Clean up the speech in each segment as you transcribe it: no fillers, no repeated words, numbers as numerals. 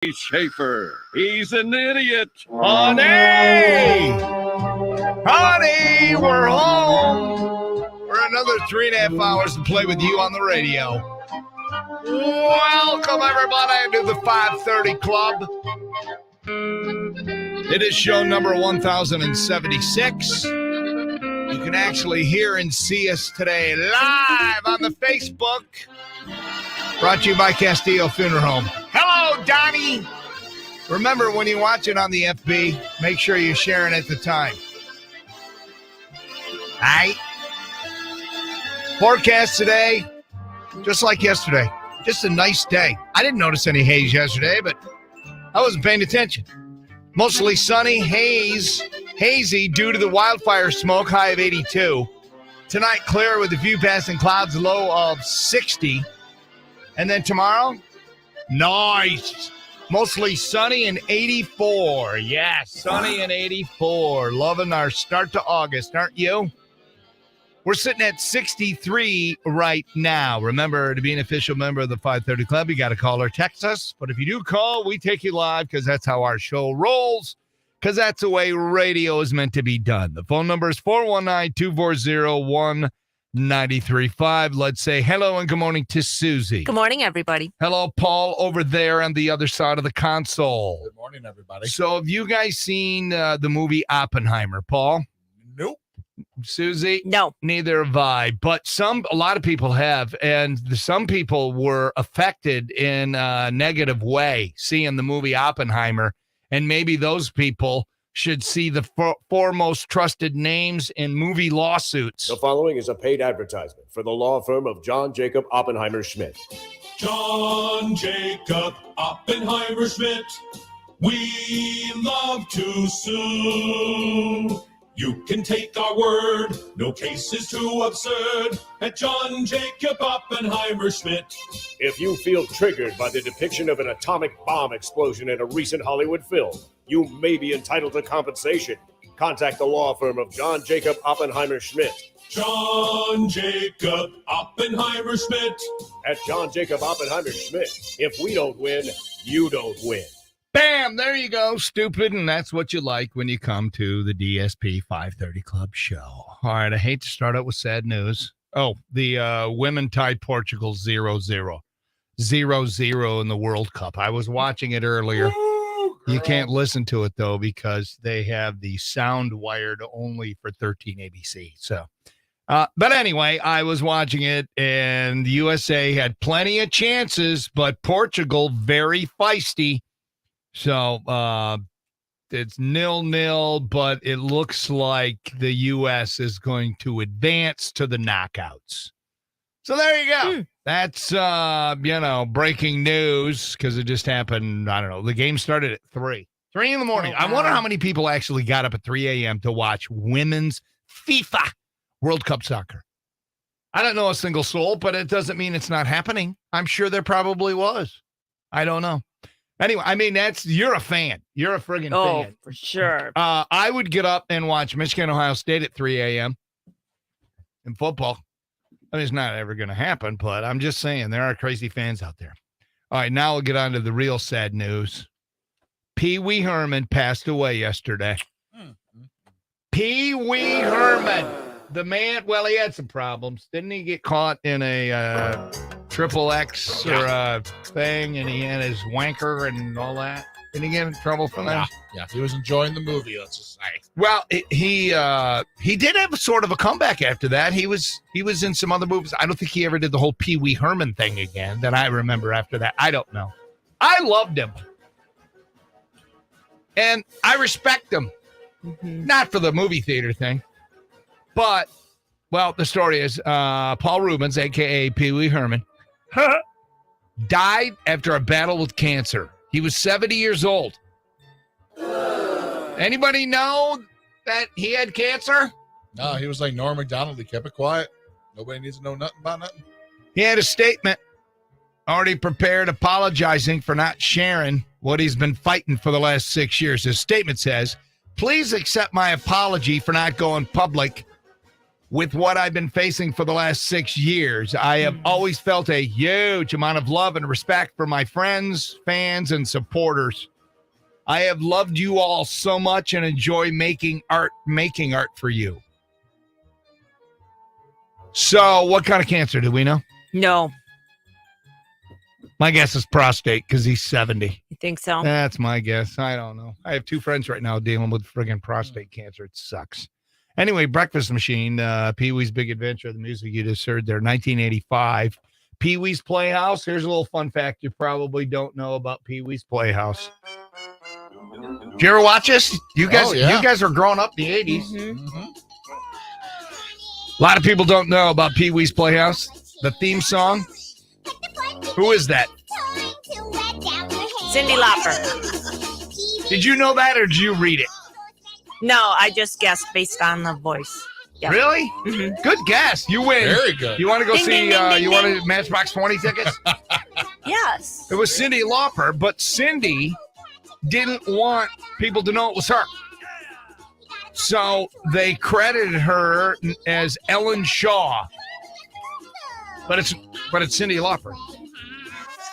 Schaefer. He's an idiot. Honey! Honey, we're home for another 3.5 hours to play with you on the radio. Welcome, everybody, to the 530 Club. It is show number 1076. You can actually hear and see us today live on the Facebook. Brought to you by Castillo Funeral Home. Hello, Donnie. Remember, when you watch it on the FB, make sure you're sharing at the time. All right? Forecast today, just like yesterday. Just a nice day. I didn't notice any haze yesterday, but I wasn't paying attention. Mostly sunny, hazy due to the wildfire smoke, high of 82. Tonight, clear with a few passing clouds, low of 60. And then tomorrow, nice. Mostly sunny and 84. Yes, sunny and 84. Loving our start to August, aren't you? We're sitting at 63 right now. Remember, to be an official member of the 530 Club, you got to call or text us. But if you do call, we take you live because that's how our show rolls, because that's the way radio is meant to be done. The phone number is 419-240-1935. Let's say hello and good morning to Susie. Good morning, everybody. Hello, Paul, over there on the other side of the console. Good morning, everybody. So have you guys seen the movie Oppenheimer, Paul? Nope. Susie? No. Neither have I. But a lot of people have, and some people were affected in a negative way seeing the movie Oppenheimer, and maybe those people should see the four most trusted names in movie lawsuits. The following is a paid advertisement for the law firm of John Jacob Oppenheimer Schmidt. John Jacob Oppenheimer Schmidt, we love to sue. You can take our word, no case is too absurd, at John Jacob Oppenheimer Schmidt. If you feel triggered by the depiction of an atomic bomb explosion in a recent Hollywood film, you may be entitled to compensation. Contact the law firm of John Jacob Oppenheimer Schmidt. John Jacob Oppenheimer Schmidt. At John Jacob Oppenheimer Schmidt, if we don't win, you don't win. Bam! There you go, stupid, and that's what you like when you come to the DSP 530 Club show. All right, I hate to start out with sad news. Oh, the women tied Portugal 0-0. 0-0 in the World Cup. I was watching it earlier. You can't listen to it, though, because they have the sound wired only for 13 ABC. So, but anyway, I was watching it, and the USA had plenty of chances, but Portugal very feisty. So it's 0-0, but it looks like the U.S. is going to advance to the knockouts. So there you go. That's, breaking news because it just happened. I don't know. The game started at 3 in the morning. Oh, wow. I wonder how many people actually got up at 3 a.m. to watch women's FIFA World Cup soccer. I don't know a single soul, but it doesn't mean it's not happening. I'm sure there probably was. I don't know. Anyway, I mean, you're a fan. You're a friggin' fan. Oh, for sure. I would get up and watch Michigan, Ohio State at 3 a.m. in football. I mean, it's not ever going to happen, but I'm just saying there are crazy fans out there. All right, now we'll get on to the real sad news. Pee Wee Herman passed away yesterday. Pee Wee Herman. The man, well, he had some problems. Didn't he get caught in a triple X or a thing, and he had his wanker and all that? Didn't he get in trouble for that? Yeah, he was enjoying the movie, let's just say. Well, he did have sort of a comeback after that. He was in some other movies. I don't think he ever did the whole Pee Wee Herman thing again that I remember after that. I don't know. I loved him. And I respect him. Mm-hmm. Not for the movie theater thing. But, well, the story is Paul Rubens, a.k.a. Pee Wee Herman, died after a battle with cancer. He was 70 years old. Anybody know that he had cancer? No, he was like Norm Macdonald. He kept it quiet. Nobody needs to know nothing about nothing. He had a statement already prepared apologizing for not sharing what he's been fighting for the last 6 years. His statement says, "Please accept my apology for not going public with what I've been facing for the last 6 years. I have always felt a huge amount of love and respect for my friends, fans, and supporters. I have loved you all so much and enjoy making art for you. So, what kind of cancer do we know? No. My guess is prostate because he's 70. You think so? That's my guess. I don't know. I have 2 friends right now dealing with friggin' prostate cancer. It sucks. Anyway, Breakfast Machine, Pee-wee's Big Adventure, the music you just heard there, 1985. Pee-wee's Playhouse. Here's a little fun fact you probably don't know about Pee-wee's Playhouse. Did you ever watch this? You guys are growing up in the 80s. Mm-hmm. A lot of people don't know about Pee-wee's Playhouse. The theme song. Who is that? Cyndi Lauper. Did you know that or did you read it? No, I just guessed based on the voice. Yep. Really? Mm-hmm. Good guess. You win. Very good. You want to go Ding, see, ding, ding, ding, you want ding. to Matchbox 20 tickets? Yes. It was Cyndi Lauper, but Cyndi didn't want people to know it was her. So they credited her as Ellen Shaw. But it's Cyndi Lauper.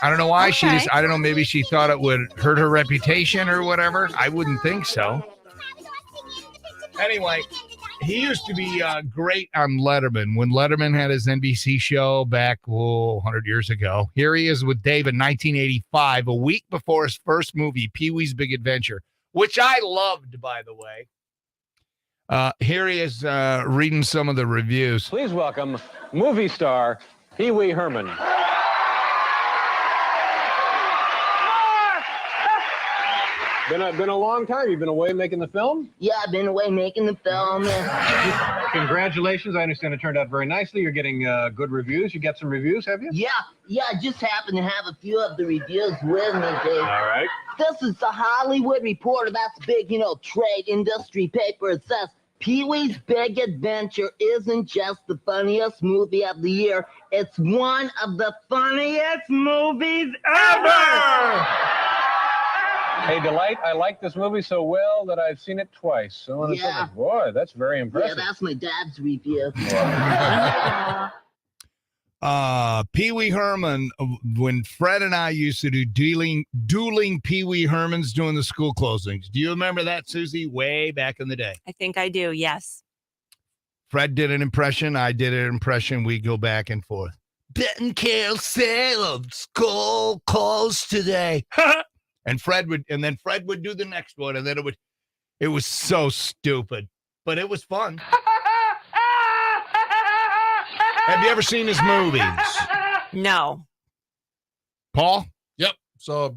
I don't know why I don't know, maybe she thought it would hurt her reputation or whatever. I wouldn't think so. Anyway, he used to be great on Letterman when Letterman had his NBC show back 100 years ago. Here he is with Dave in 1985, a week before his first movie, Pee-wee's Big Adventure, which I loved, by the way. Here he is reading some of the reviews. Please welcome movie star Pee Wee Herman. Been a long time. You've been away making the film? Yeah, I've been away making the film. Congratulations. I understand it turned out very nicely. You're getting good reviews. You get some reviews, have you? Yeah, I just happen to have a few of the reviews with me, Dave. All right. This is the Hollywood Reporter. That's big, trade industry paper. It says, Pee-wee's Big Adventure isn't just the funniest movie of the year. It's one of the funniest movies ever! Hey, Delight, I like this movie so well that I've seen it twice. So Yeah. Boy, that's very Yeah, impressive. that's my dad's review. Pee Wee Herman, when Fred and I used to do dueling Pee Wee Hermans doing the school closings. Do you remember that, Susie? Way back in the day. I think I do, yes. Fred did an impression. I did an impression. We go back and forth. Betting Carol Salem, school closed today. And Fred would do the next one. And then it was so stupid, but it was fun. Have you ever seen his movies? No. Paul? Yep. So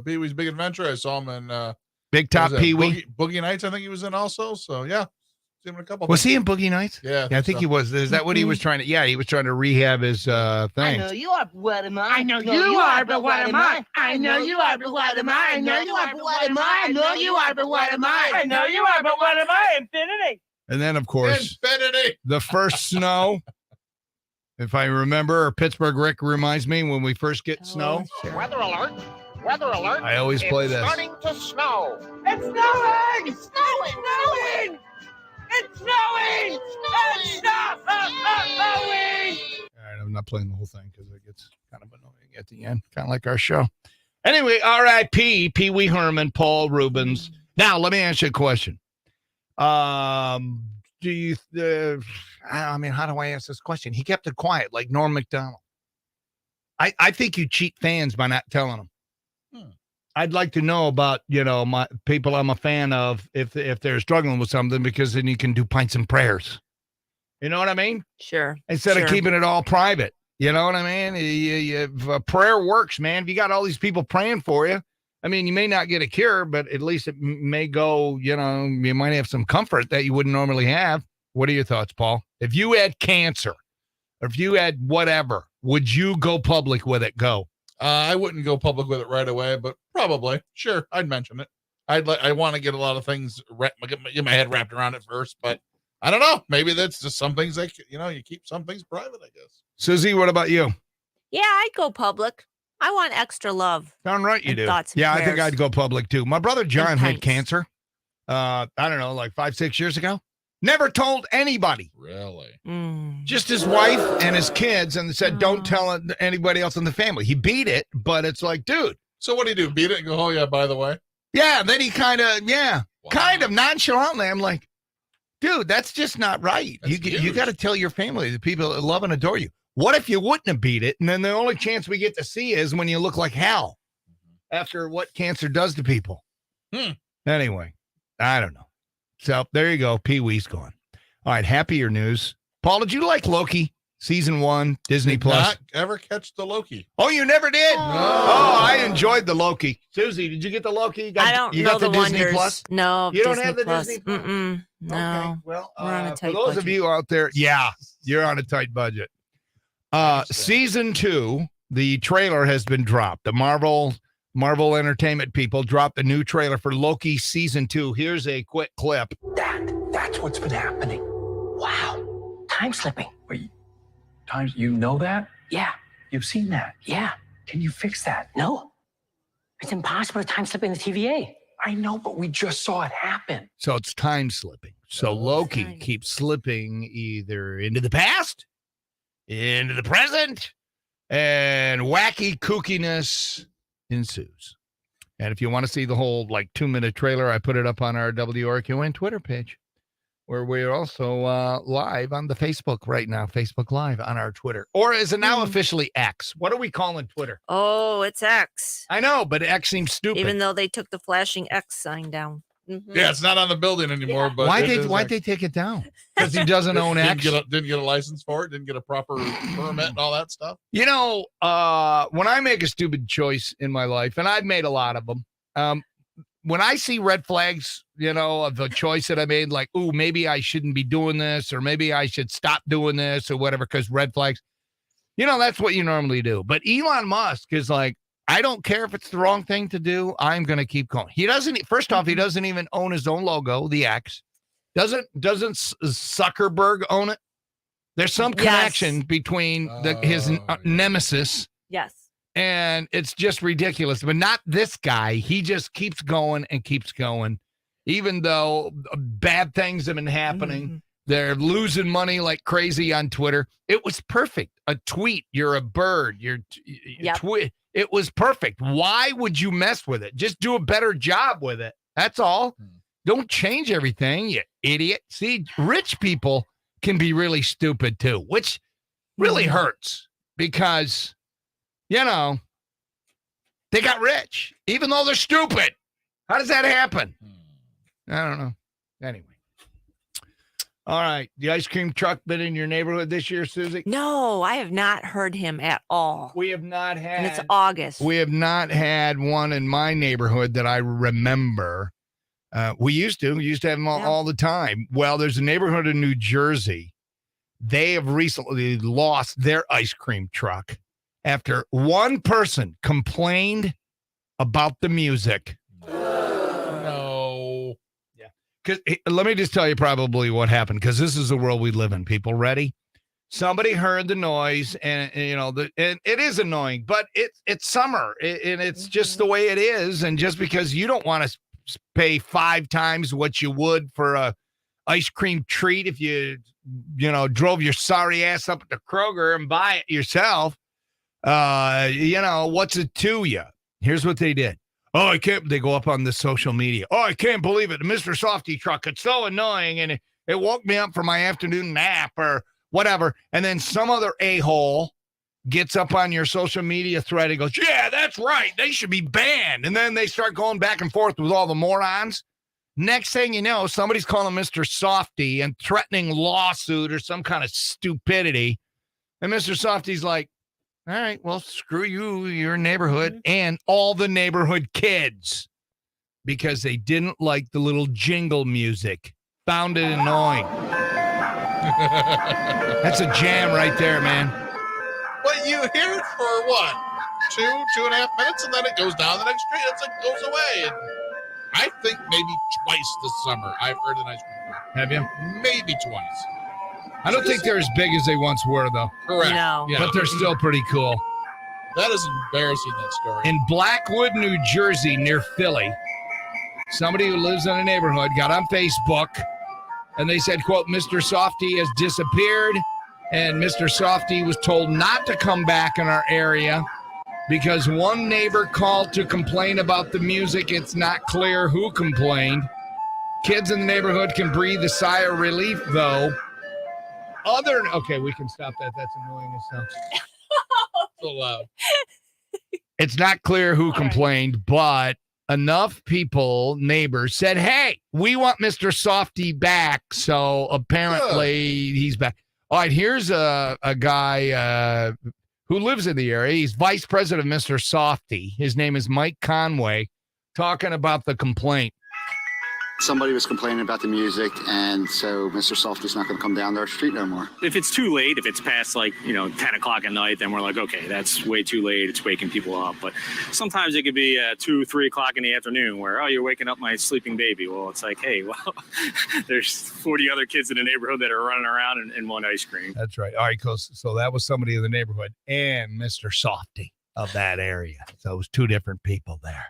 Pee-wee's Big Adventure. I saw him in Big Top Pee Wee? Boogie Nights, I think he was in also. So yeah. Seen him in a couple. Was he in Boogie Nights? Yeah. I think he was. Is that what he was trying to? Yeah, he was trying to rehab his thing. I know you are, but what am I? I know you are, but what am I? I know you are, but what am I? I know you are, but what am I? I know you are, but what am I? I know you are, but what am I? Infinity. And then, of course, Infinity. the first snow. If I remember, Pittsburgh Rick reminds me when we first get snow. Weather alert. Weather alert. I always play this. It's starting to snow. It's snowing. It's snowing. It's snowing. It's snowing. All right, I'm not playing the whole thing because it gets kind of annoying at the end, kind of like our show. Anyway, R.I.P. Pee Wee Herman, Paul Rubens. Now, let me ask you a question. Do you, how do I ask this question? He kept it quiet like Norm Macdonald. I think you cheat fans by not telling them. I'd like to know about, my people I'm a fan of if they're struggling with something, because then you can do pints and prayers. You know what I mean? Sure. Instead of keeping it all private. You know what I mean? Prayer works, man. If you got all these people praying for you, I mean, you may not get a cure, but at least it may go, you might have some comfort that you wouldn't normally have. What are your thoughts, Paul? If you had cancer, or if you had whatever, would you go public with it? Go. I wouldn't go public with it right away, but probably. Sure, I'd mention it. I want to get a lot of things, get my head wrapped around it first, but I don't know. Maybe that's just some things you keep some things private, I guess. Susie, what about you? Yeah, I'd go public. I want extra love. Darn right you And do. thoughts and Yeah, I think prayers. I'd go public too. My brother John And had pints. cancer. I don't know, like 5-6 years ago. Never told anybody. Really? Just his wife and his kids, and said, don't tell anybody else in the family. He beat it, but it's like, dude. So what do you do? Beat it and go, oh, yeah, by the way? Yeah, then he kind of nonchalantly. I'm like, dude, that's just not right. You got to tell your family, the people that love and adore you. What if you wouldn't have beat it, and then the only chance we get to see is when you look like hell after what cancer does to people? Anyway, I don't know. So there you go. Pee-wee's gone. All right, happier news. Paul, did you like Loki? Season 1, Disney Plus. Not ever catch the Loki. Oh, you never did? No. Oh, I enjoyed the Loki. Susie, did you get the Loki? I don't you know got the Disney wonders. Plus? No, You don't Disney have the Plus. Disney Plus? No. Okay, well, We're on a for tight those budget. of you out there, yeah, you're on a tight budget. Season 2, the trailer has been dropped. The Marvel Entertainment people dropped the new trailer for Loki Season 2. Here's a quick clip. That's what's been happening. Wow. Time slipping. You know that? Yeah. You've seen that? Yeah. Can you fix that? No. It's impossible to time slip in the TVA. I know, but we just saw it happen. So it's time slipping. So Loki keeps slipping either into the past, into the present, and wacky kookiness ensues. And if you want to see the whole 2-minute trailer, I put it up on our WRQN Twitter page, where we're also live on the Facebook right now, Facebook Live on our Twitter. Or is it now officially X? What are we calling Twitter? Oh, it's X. I know, but X seems stupid. Even though they took the flashing X sign down. Yeah, it's not on the building anymore. But why'd they take it down? Because he doesn't own X? Didn't get a license for it, didn't get a proper permit and all that stuff. You know, when I make a stupid choice in my life, and I've made a lot of them, when I see red flags, of the choice that I made, like, ooh, maybe I shouldn't be doing this, or maybe I should stop doing this, or whatever, because red flags, that's what you normally do. But Elon Musk is like, I don't care if it's the wrong thing to do. I'm going to keep going. First off, he doesn't even own his own logo, the X. Doesn't Zuckerberg own it? There's some connection between his nemesis. Yes. And it's just ridiculous. But not this guy. He just keeps going and keeps going. Even though bad things have been happening. They're losing money like crazy on Twitter. It was perfect. A tweet. You're a bird. It was perfect. Why would you mess with it? Just do a better job with it. That's all. Don't change everything, you idiot. See, rich people can be really stupid too, which really hurts because, they got rich, even though they're stupid. How does that happen? I don't know. Anyway. All right. The ice cream truck been in your neighborhood this year, Susie? No, I have not heard him at all. We have not had. And it's August. We have not had one in my neighborhood that I remember. We used to have them all the time. Well, there's a neighborhood in New Jersey. They have recently lost their ice cream truck after one person complained about the music. No. Let me just tell you probably what happened, because this is the world we live in. People ready? Somebody heard the noise, and and it is annoying, but it's summer, and it's just the way it is. And just because you don't want to pay 5 times what you would for a ice cream treat if you drove your sorry ass up to Kroger and buy it yourself, what's it to you? Here's what they did. Oh, I can't. They go up on the social media. Oh, I can't believe it. The Mr. Softy truck. It's so annoying. And it woke me up for my afternoon nap or whatever. And then some other a-hole gets up on your social media thread and goes, yeah, that's right. They should be banned. And then they start going back and forth with all the morons. Next thing you know, somebody's calling Mr. Softy and threatening lawsuit or some kind of stupidity. And Mr. Softy's like, all right, well, screw you, your neighborhood, and all the neighborhood kids, because they didn't like the little jingle music. Found it annoying. That's a jam right there, man. But you hear it for what? 2.5 minutes, and then it goes down the next street. It goes away. And I think maybe twice this summer I've heard an ice cream truck. Have you? Maybe twice. I don't think they're as big as they once were, though. Correct. No. Yeah. But they're still pretty cool. That is embarrassing, that story. In Blackwood, New Jersey, near Philly, somebody who lives in a neighborhood got on Facebook And they said, quote, Mr. Softy has disappeared, and Mr. Softy was told not to come back in our area because one neighbor called to complain about the music. It's not clear who complained. Kids in the neighborhood can breathe a sigh of relief, though. Okay, we can stop that. That's annoying as hell. So loud. It's not clear who complained, but enough people, neighbors, said, hey, we want Mr. Softy back. So apparently he's back. All right, here's a guy who lives in the area. He's vice president of Mr. Softy. His name is Mike Conway, talking about the complaint. Somebody was complaining about the music, and so Mr. Softy's not going to come down our street no more. If it's too late, if it's past 10 o'clock at night, then we're like, okay, that's way too late. It's waking people up. But sometimes it could be 2, 3 o'clock in the afternoon where, oh, you're waking up my sleeping baby. Well, it's like, hey, well, there's 40 other kids in the neighborhood that are running around and want ice cream. That's right. All right, so that was somebody in the neighborhood and Mr. Softy of that area. So it was two different people there.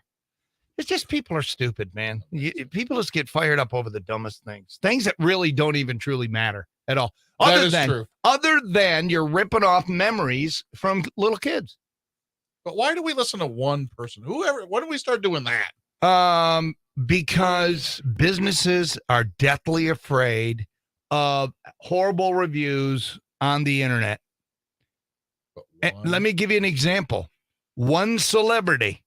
It's just people are stupid, man. People just get fired up over the dumbest things that really don't even truly matter at all. True. Other than you're ripping off memories from little kids. But why do we listen to one person? Why do we start doing that? Because businesses are deathly afraid of horrible reviews on the internet. Let me give you an example. One celebrity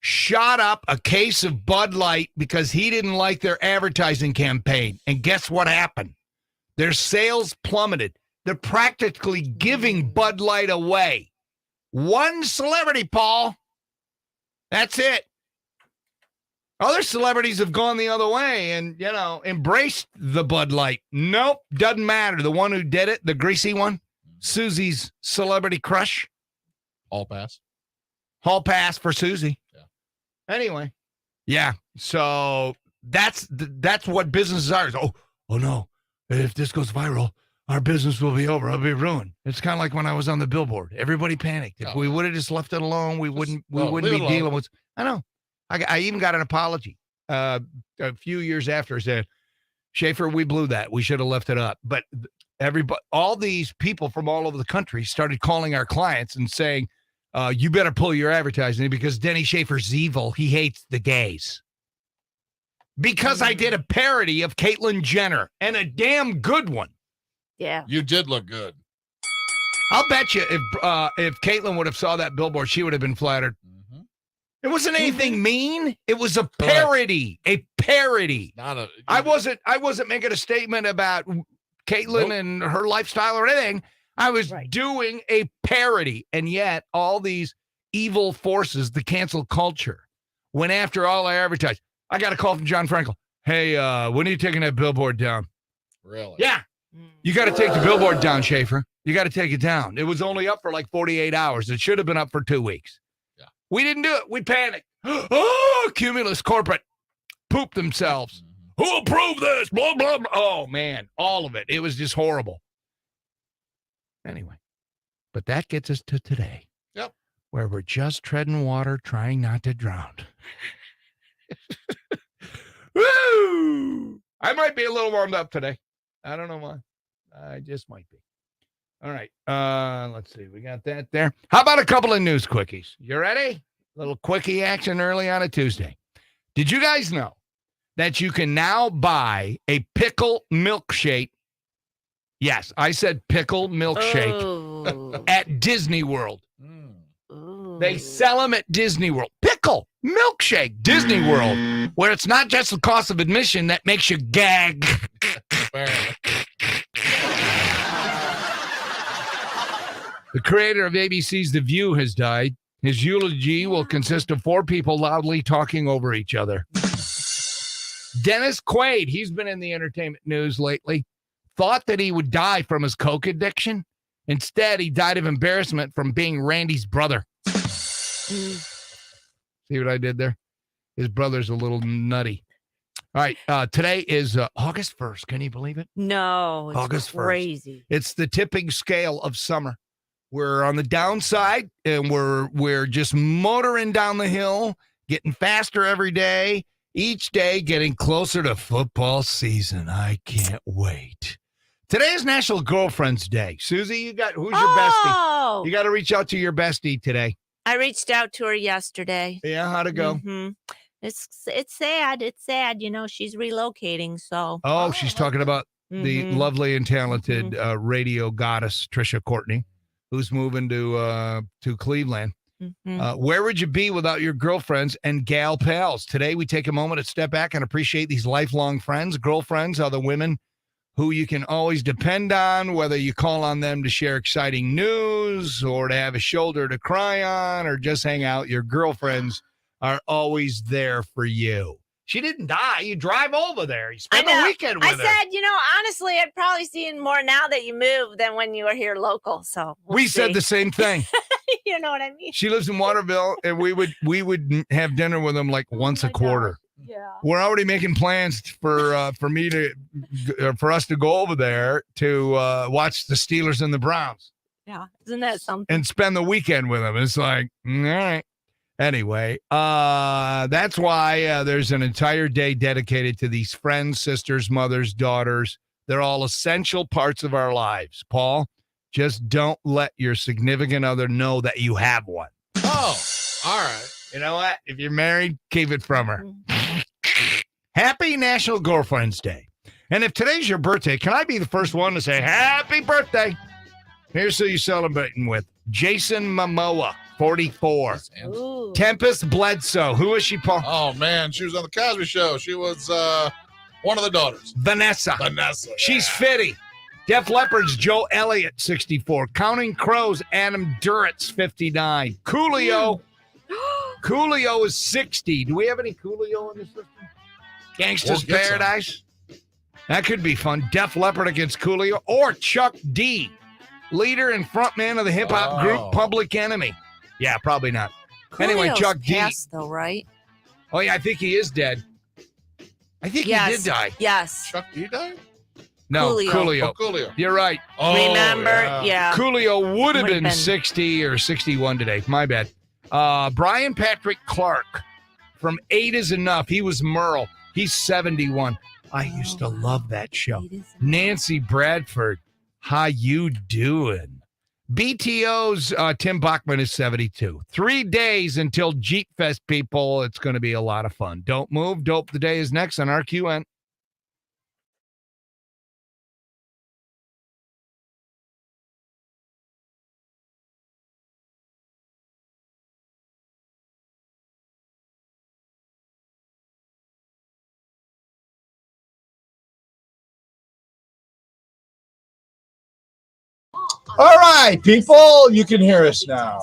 shot up a case of Bud Light because he didn't like their advertising campaign. And guess what happened? Their sales plummeted. They're practically giving Bud Light away. One celebrity, Paul. That's it. Other celebrities have gone the other way and, embraced the Bud Light. Nope, doesn't matter. The one who did it, the greasy one, Susie's celebrity crush. Hall pass for Susie. Anyway, yeah. So that's what businesses are. Oh no! If this goes viral, our business will be over. I'll be ruined. It's kind of like when I was on the billboard. Everybody panicked. If we would have just left it alone, we wouldn't be dealing with. I know. I even got an apology a few years after. I said, Schaefer, we blew that. We should have left it up. But all these people from all over the country started calling our clients and saying, you better pull your advertising because Denny Schaefer's evil. He hates the gays. Because I did a parody of Caitlyn Jenner, and a damn good one. Yeah. You did look good. I'll bet you if Caitlyn would have saw that billboard, she would have been flattered. Mm-hmm. It wasn't anything mean. It was a parody. A parody. I wasn't making a statement about Caitlyn and her lifestyle or anything. I was doing a parody, and yet all these evil forces, the cancel culture, went after all I advertised. I got a call from John Frankel. Hey, when are you taking that billboard down? Really? Yeah. You got to take the billboard down, Schaefer. You got to take it down. It was only up for like 48 hours. It should have been up for 2 weeks. Yeah. We didn't do it. We panicked. Oh, Cumulus corporate pooped themselves. Who approved this? Blah, blah, blah. Oh, man. All of it. It was just horrible. Anyway, but that gets us to today. Yep. Where we're just treading water, trying not to drown. Woo! I might be a little warmed up today. I don't know why. I just might be. All right. Let's see. We got that there. How about a couple of news quickies? You ready? Little quickie action early on a Tuesday. Did you guys know that you can now buy a pickle milkshake? Yes, I said pickle milkshake at Disney World. They sell them at Disney World. Pickle milkshake, Disney World, where it's not just the cost of admission that makes you gag. The creator of ABC's The View has died. His eulogy will consist of 4 people loudly talking over each other. Dennis Quaid, he's been in the entertainment news lately, thought that he would die from his coke addiction. Instead, he died of embarrassment from being Randy's brother. See what I did there? His brother's a little nutty. All right. Today is August 1st. Can you believe it? No, it's August 1st. crazy. It's the tipping scale of summer. We're on the downside, and we're just motoring down the hill, getting faster every day. Each day getting closer to football season. I can't wait. Today is National Girlfriend's Day. Susie, who's your bestie? You got to reach out to your bestie today. I reached out to her yesterday. Yeah, how'd it go? Mm-hmm. It's sad. It's sad. She's relocating. So. Oh, she's talking about the lovely and talented radio goddess Trisha Courtney, who's moving to Cleveland. Where would you be without your girlfriends and gal pals? Today, we take a moment to step back and appreciate these lifelong friends. Girlfriends are the women who you can always depend on, whether you call on them to share exciting news or to have a shoulder to cry on or just hang out. Your girlfriends are always there for you. She didn't die. You drive over there. You spend the weekend with her. I said, honestly, I'd probably see you more now that you moved than when you were here local. So we said the same thing. You know what I mean? She lives in Waterville, and we would have dinner with them like once a quarter. Yeah. We're already making plans for us to go over there to watch the Steelers and the Browns. Yeah, isn't that something? And spend the weekend with them. It's like, all right. Anyway, that's why there's an entire day dedicated to these friends, sisters, mothers, daughters. They're all essential parts of our lives. Paul, just don't let your significant other know that you have one. Oh, all right. You know what? If you're married, keep it from her. Happy National Girlfriend's Day. And if today's your birthday, can I be the first one to say happy birthday? Here's who you're celebrating with. Jason Momoa, 44. Ooh. Tempest Bledsoe. Who is she, Paul? Oh, man. She was on the Cosby Show. She was one of the daughters. Vanessa. She's 50. Def Leppard's Joe Elliott, 64. Counting Crows, Adam Duritz, 59. Coolio. Coolio is 60. Do we have any Coolio in this system? Gangsta's Paradise. That could be fun. Def Leppard against Coolio. Or Chuck D, leader and frontman of the hip-hop group Public Enemy. Yeah, probably not. Anyway, Coolio's Chuck D. passed, though, right? Oh, yeah, I think he is dead. I think he did die. Yes. Chuck D died? No, Coolio. Oh, Coolio. You're right. Oh, Remember? Yeah. Coolio would have Would've been 60 or 61 today. My bad. Brian Patrick Clark from 8 is Enough. He was Merle. He's 71. I used to love that show. Nancy Bradford. How you doing? BTO's Tim Bachman is 72. 3 days until Jeep Fest, people. It's going to be a lot of fun. Don't move. Dope the Day is next on RQN. All right, people, you can hear us now.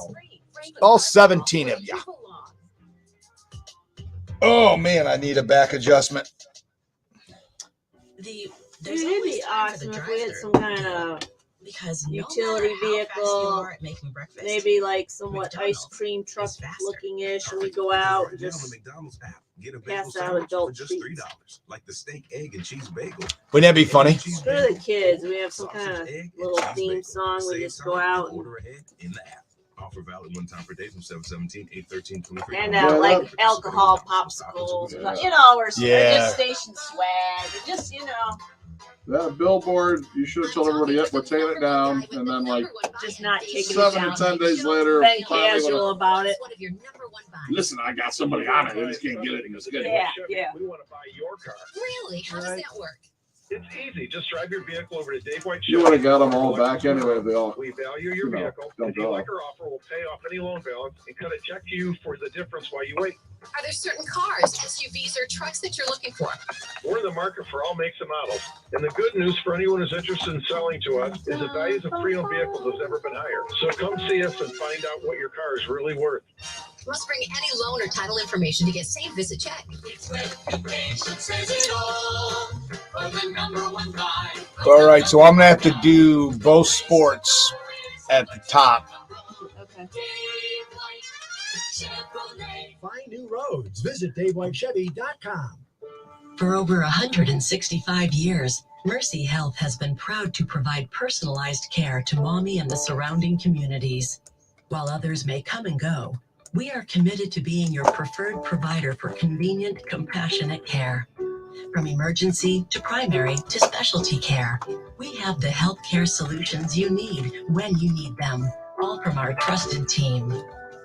All 17 of you. Oh, man, I need a back adjustment. Dude, it'd be awesome if we had some kind of utility vehicle, maybe like somewhat ice cream truck looking ish, and we go out and just pass out adult treats. Like the steak, egg, and cheese bagel. Wouldn't that be funny? For the kids, we have some kind of little theme song. We just go out and Offer valid one time per day from 7/17, 8/13, and like alcohol popsicles. We're just station swag. Just That billboard, you should have told everybody yet, we're taking it down, and then just not taking 7 it down. to 10 days later, Been casual about it. listen, I got somebody on it, they just can't get it. He goes, good. Yeah. We want to buy your car. Really? How does that work? It's easy. Just drive your vehicle over to Dave White Show. You would have got them all back anyway if they all. We value your vehicle. If you like our offer, we'll pay off any loan balance and cut a check to you for the difference while you wait. Are there certain cars, SUVs, or trucks that you're looking for? We're in the market for all makes and models. And the good news for anyone who's interested in selling to us is the values of pre-owned vehicles has never been higher. So come see us and find out what your car is really worth. Must bring any loan or title information to get saved. Visit check. All right, so I'm going to have to do both sports at the top. Okay. Find new roads. Visit DaveWhiteChevy.com. For over 165 years, Mercy Health has been proud to provide personalized care to Maumee and the surrounding communities. While others may come and go, We are committed to being your preferred provider for convenient, compassionate care. From emergency to primary to specialty care, we have the healthcare solutions you need when you need them, all from our trusted team.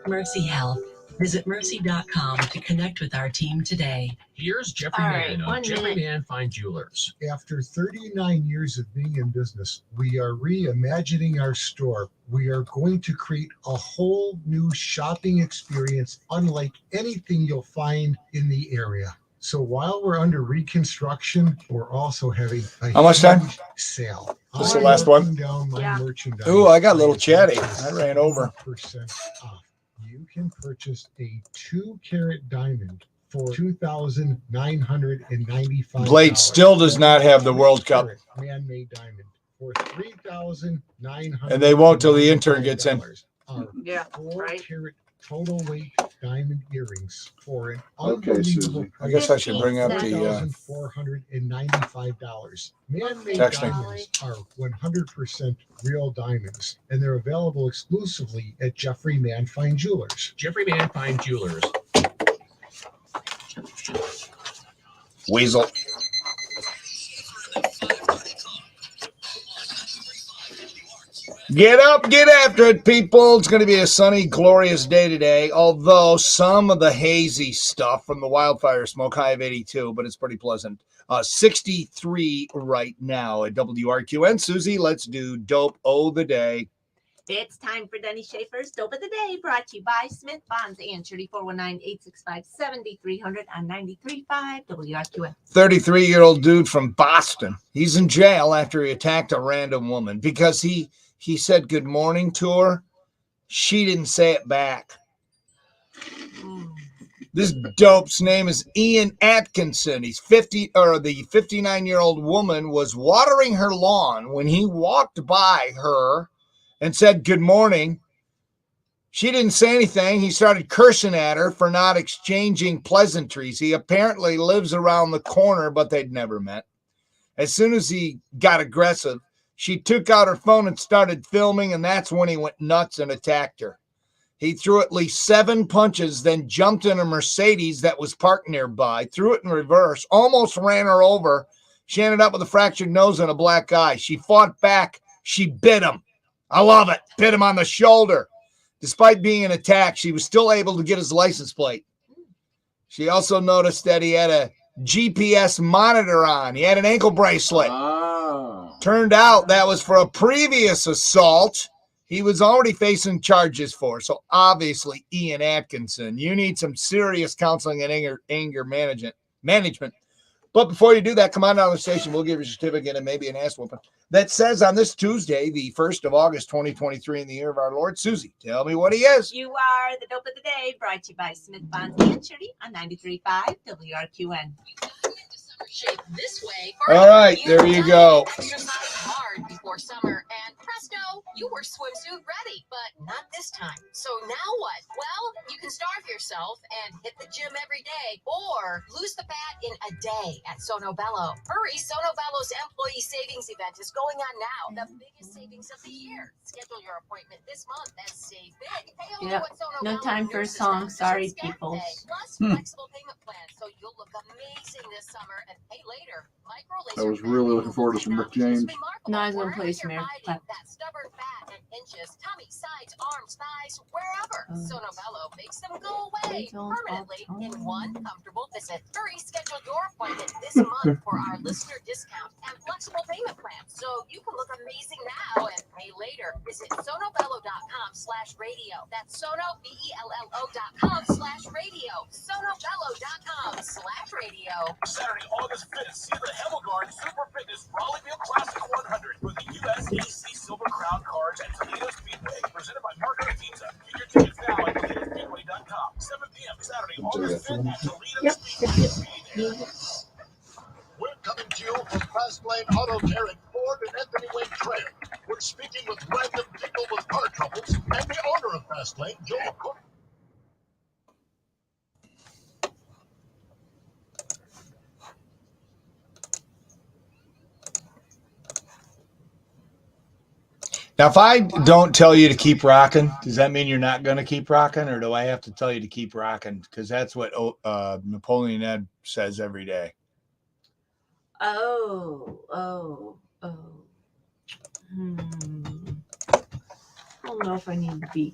Mercy Health. Visit mercy.com to connect with our team today. Here's Jeffrey All Mann right, 1 of Jeffrey minute. Mann Fine Jewelers. After 39 years of being in business, we are reimagining our store. We are going to create a whole new shopping experience unlike anything you'll find in the area. So while we're under reconstruction, we're also having a How much time? huge sale. This is the last one? Marking down my merchandise. Ooh, I got a little chatty. I ran over. 70% off. You can purchase a 2-carat diamond for $2,995. Blade still does not have the World Cup. Man-made diamond for $3,900. And they won't till the intern gets in. Yeah, 4-carat total weight diamond earrings for an Okay, unbelievable Susie. I guess I should bring up the $1,495. Man-made Texting. diamonds are 100% real diamonds, and they're available exclusively at Jeffrey Mann Fine Jewelers. Jeffrey Mann Fine Jewelers. Weasel. Get up, get after it, people. It's going to be a sunny, glorious day today, although some of the hazy stuff from the wildfire smoke, high of 82, but it's pretty pleasant. 63 right now at WRQN. Susie, let's do Dope O the Day. It's time for Denny Schaefer's Dope of the Day, brought to you by Smith Bonds and Shirley 419-865-7300 on 93.5 WRQN. 33-year-old dude from Boston. He's in jail after he attacked a random woman because he said good morning to her. She didn't say it back. This dope's name is Ian Atkinson. He's the 59-year-old woman was watering her lawn when he walked by her and said good morning. She didn't say anything. He started cursing at her for not exchanging pleasantries. He apparently lives around the corner, but they'd never met. As soon as he got aggressive, she took out her phone and started filming, and that's when he went nuts and attacked her. He threw at least 7 punches, then jumped in a Mercedes that was parked nearby, threw it in reverse, almost ran her over. She ended up with a fractured nose and a black eye. She fought back. She bit him. I love it. Bit him on the shoulder. Despite being attacked, she was still able to get his license plate. She also noticed that he had a GPS monitor on. He had an ankle bracelet. Turned out that was for a previous assault he was already facing charges for. So obviously, Ian Atkinson, you need some serious counseling and anger management. But before you do that, come on down to the station. We'll give you a certificate and maybe an ass whooping. That says on this Tuesday, the 1st of August, 2023, in the year of our Lord. Susie, tell me what he is. You are the Dope of the Day, brought to you by Smith Bonds and Shirley on 93.5 WRQN. Shape this way. All right, there you go. Exercise hard before summer, and presto, you were swimsuit ready, but not this time. So now what? Well, you can starve yourself and hit the gym every day, or lose the fat in a day at Sono Bello. Hurry, Sono Bello's employee savings event is going on now. The biggest savings of the year. Schedule your appointment this month and save big. Pay only what Sono No Bello time for a nurses song. represent Sorry, Scam people. Day, plus flexible payment plans, so you'll look amazing this summer and pay later. I was really looking forward to some Rick James. No, I was going to play some Eric Clapton. That stubborn fat and inches, tummy, sides, arms, thighs, wherever. Sono Bello makes them go away permanently in one comfortable visit. Hurry, schedule your appointment this month for our listener discount and flexible payment plan, so you can look amazing now and pay later. Visit sonobello.com/radio. That's sonobello.com/radio. sonobello.com/radio. Saturday, August 5th, see the Hemmelgarn Super Fitness Rollerball Classic 100 for the USAC Silver Crown Cards at Toledo Speedway, presented by Marco Pizza. Get your tickets now at ToledoSpeedway.com. 7 p.m. Saturday, August 5th at Toledo Speedway. We're coming to you from Fastlane Auto Care at Ford and Anthony Wayne Trail. We're speaking with Random Tinkle with car troubles and the owner of Fastlane, Joel Cook. Now, if I don't tell you to keep rocking, does that mean you're not going to keep rocking, or do I have to tell you to keep rocking? Because that's what Napoleon Ed says every day. Oh. I don't know if I need to be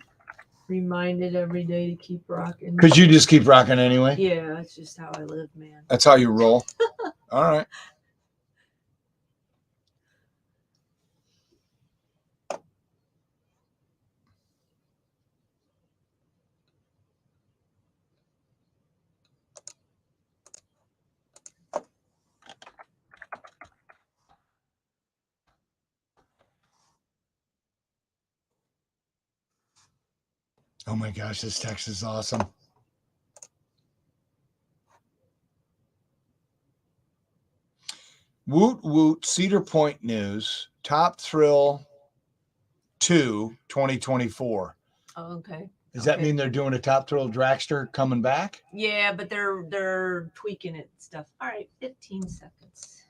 reminded every day to keep rocking. Because you just keep rocking anyway? Yeah, that's just how I live, man. That's how you roll? All right. Oh my gosh, this text is awesome. Woot Woot Cedar Point News, Top Thrill 2 2024. Oh, okay. Does that mean they're doing a Top Thrill Dragster coming back? Yeah, but they're tweaking it and stuff. All right, 15 seconds.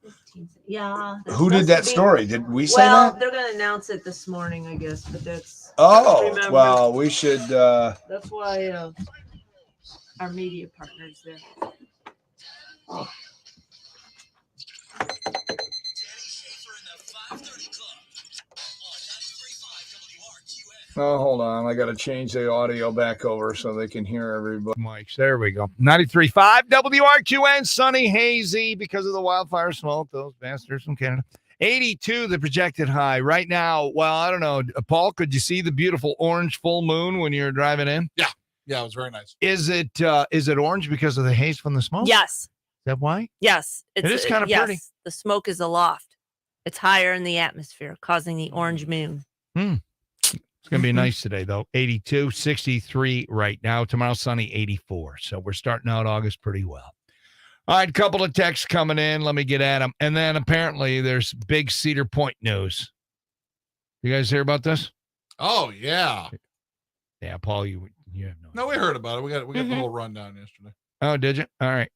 15 seconds. Yeah. Who did that story? Did we say Well, that? they're going to announce it this morning, I guess, but that's... Oh, remember, well, we should... That's why our media partners there. Oh. Oh, hold on. I got to change the audio back over so they can hear everybody. Mics. There we go. 93.5 WRQN, sunny, hazy because of the wildfire smoke. Those bastards from Canada. 82, the projected high. Right now, well, I don't know. Paul, could you see the beautiful orange full moon when you were driving in? Yeah. Yeah, it was very nice. Is it orange because of the haze from the smoke? Yes. Is that why? Yes. It is kind of yes, pretty. The smoke is aloft. It's higher in the atmosphere, causing the orange moon. It's going to be nice today, though. 82, 63 right now. Tomorrow, sunny, 84. So we're starting out August pretty well. All right, couple of texts coming in. Let me get at them. And then apparently there's big Cedar Point news. You guys hear about this? Oh, yeah. Yeah, Paul, you have no. No, we heard about it. We got the whole rundown yesterday. Oh, did you? All right.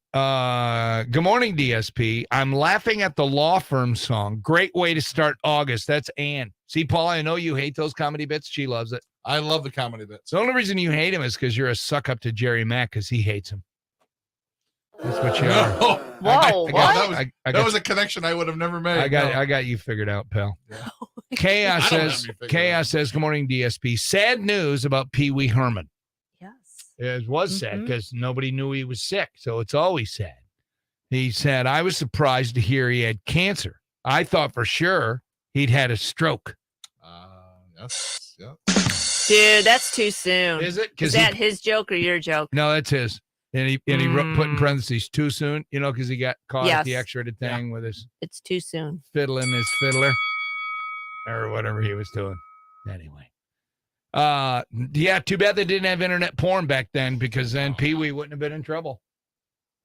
Good morning, DSP. I'm laughing at the law firm song. Great way to start August. That's Ann. See, Paul, I know you hate those comedy bits. She loves it. I love the comedy bits. The only reason you hate him is because you're a suck up to Jerry Mack because he hates him. That's what you are. Whoa, that was a connection I would have never made. I got you figured out, pal. Yeah. Chaos says, good morning, DSP. Sad news about Pee Wee Herman. It was sad because nobody knew he was sick, so it's always sad. He said, I was surprised to hear he had cancer. I thought for sure he'd had a stroke. Yes. Yeah. Dude, that's too soon. Is it? Is that his joke or your joke? No, that's his. And he put in parentheses, too soon, because he got caught at the X-rated thing with his... It's too soon. Fiddling his fiddler. Or whatever he was doing. Anyway. Yeah, too bad they didn't have internet porn back then because then Pee Wee wouldn't have been in trouble.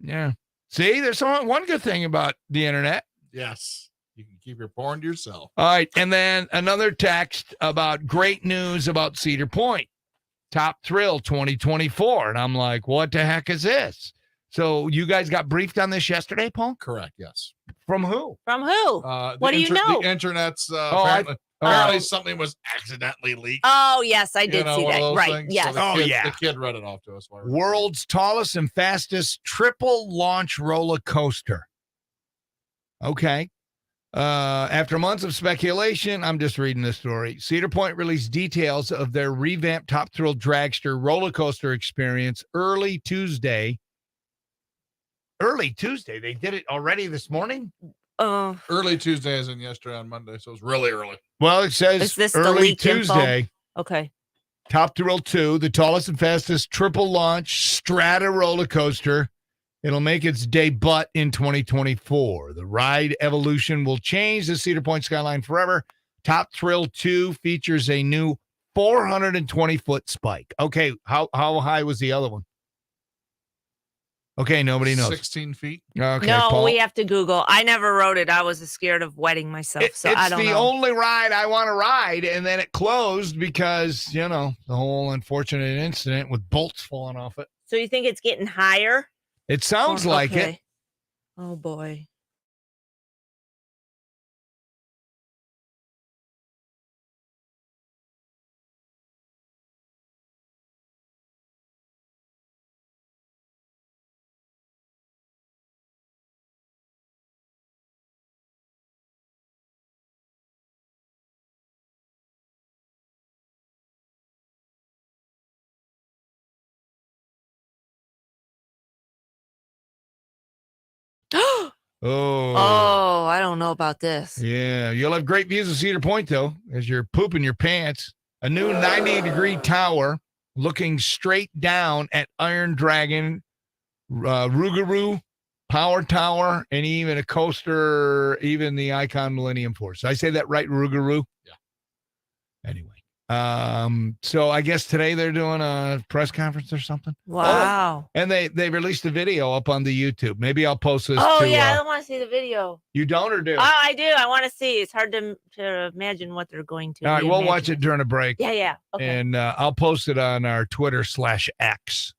Yeah. See, there's one good thing about the internet. Yes. You can keep your porn to yourself. All right. And then another text about great news about Cedar Point. Top Thrill 2024. And I'm like, what the heck is this? So you guys got briefed on this yesterday, Paul? Correct. Yes. From who? From who? What do you know? The internet's apparently something was accidentally leaked. Oh, yes, I did see that. Right. Things. Yes. So the kid read it off to us. World's tallest and fastest triple launch roller coaster. Okay. After months of speculation, I'm just reading this story. Cedar Point released details of their revamped Top Thrill Dragster roller coaster experience early Tuesday. Early Tuesday? They did it already this morning? Early Tuesday as in yesterday on Monday, so it's really early. Well, it says is this early Tuesday. Info? Okay. Top Thrill 2, the tallest and fastest triple launch strata roller coaster. It'll make its debut in 2024. The ride evolution will change the Cedar Point skyline forever. Top Thrill 2 features a new 420-foot spike. Okay, how high was the other one? Okay, nobody knows. 16 feet. Okay, no, Paul? we have to Google. I never rode it. I was scared of wetting myself, so I don't know. It's the only ride I want to ride, and then it closed because, the whole unfortunate incident with bolts falling off it. So you think it's getting higher? It sounds like it. Oh, boy. Oh, I don't know about this. Yeah, you'll have great views of Cedar Point, though, as you're pooping your pants. A new 90-degree tower looking straight down at Iron Dragon, Rougarou, Power Tower, and even a coaster, even the Icon Millennium Force. Did I say that right, Rougarou? Yeah. Anyway. So I guess today they're doing a press conference or something. Wow. Oh, and they released a video up on the YouTube. Maybe I'll post this. Oh, yeah. I don't want to see the video. You don't or do? Oh, I do. I want to see. It's hard to imagine what they're going to. All right, we'll watch it during a break. Yeah. Okay. And I'll post it on our Twitter/X.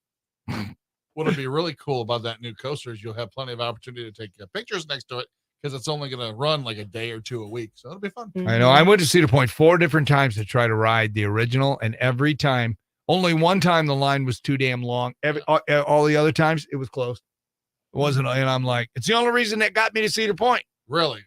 What'll be really cool about that new coaster is you'll have plenty of opportunity to take pictures next to it because it's only going to run like a day or two a week. So it'll be fun. I know. I went to Cedar Point 4 different times to try to ride the original, and every time, only one time the line was too damn long. All the other times, it was closed. It wasn't, and I'm like, it's the only reason that got me to Cedar Point. Really?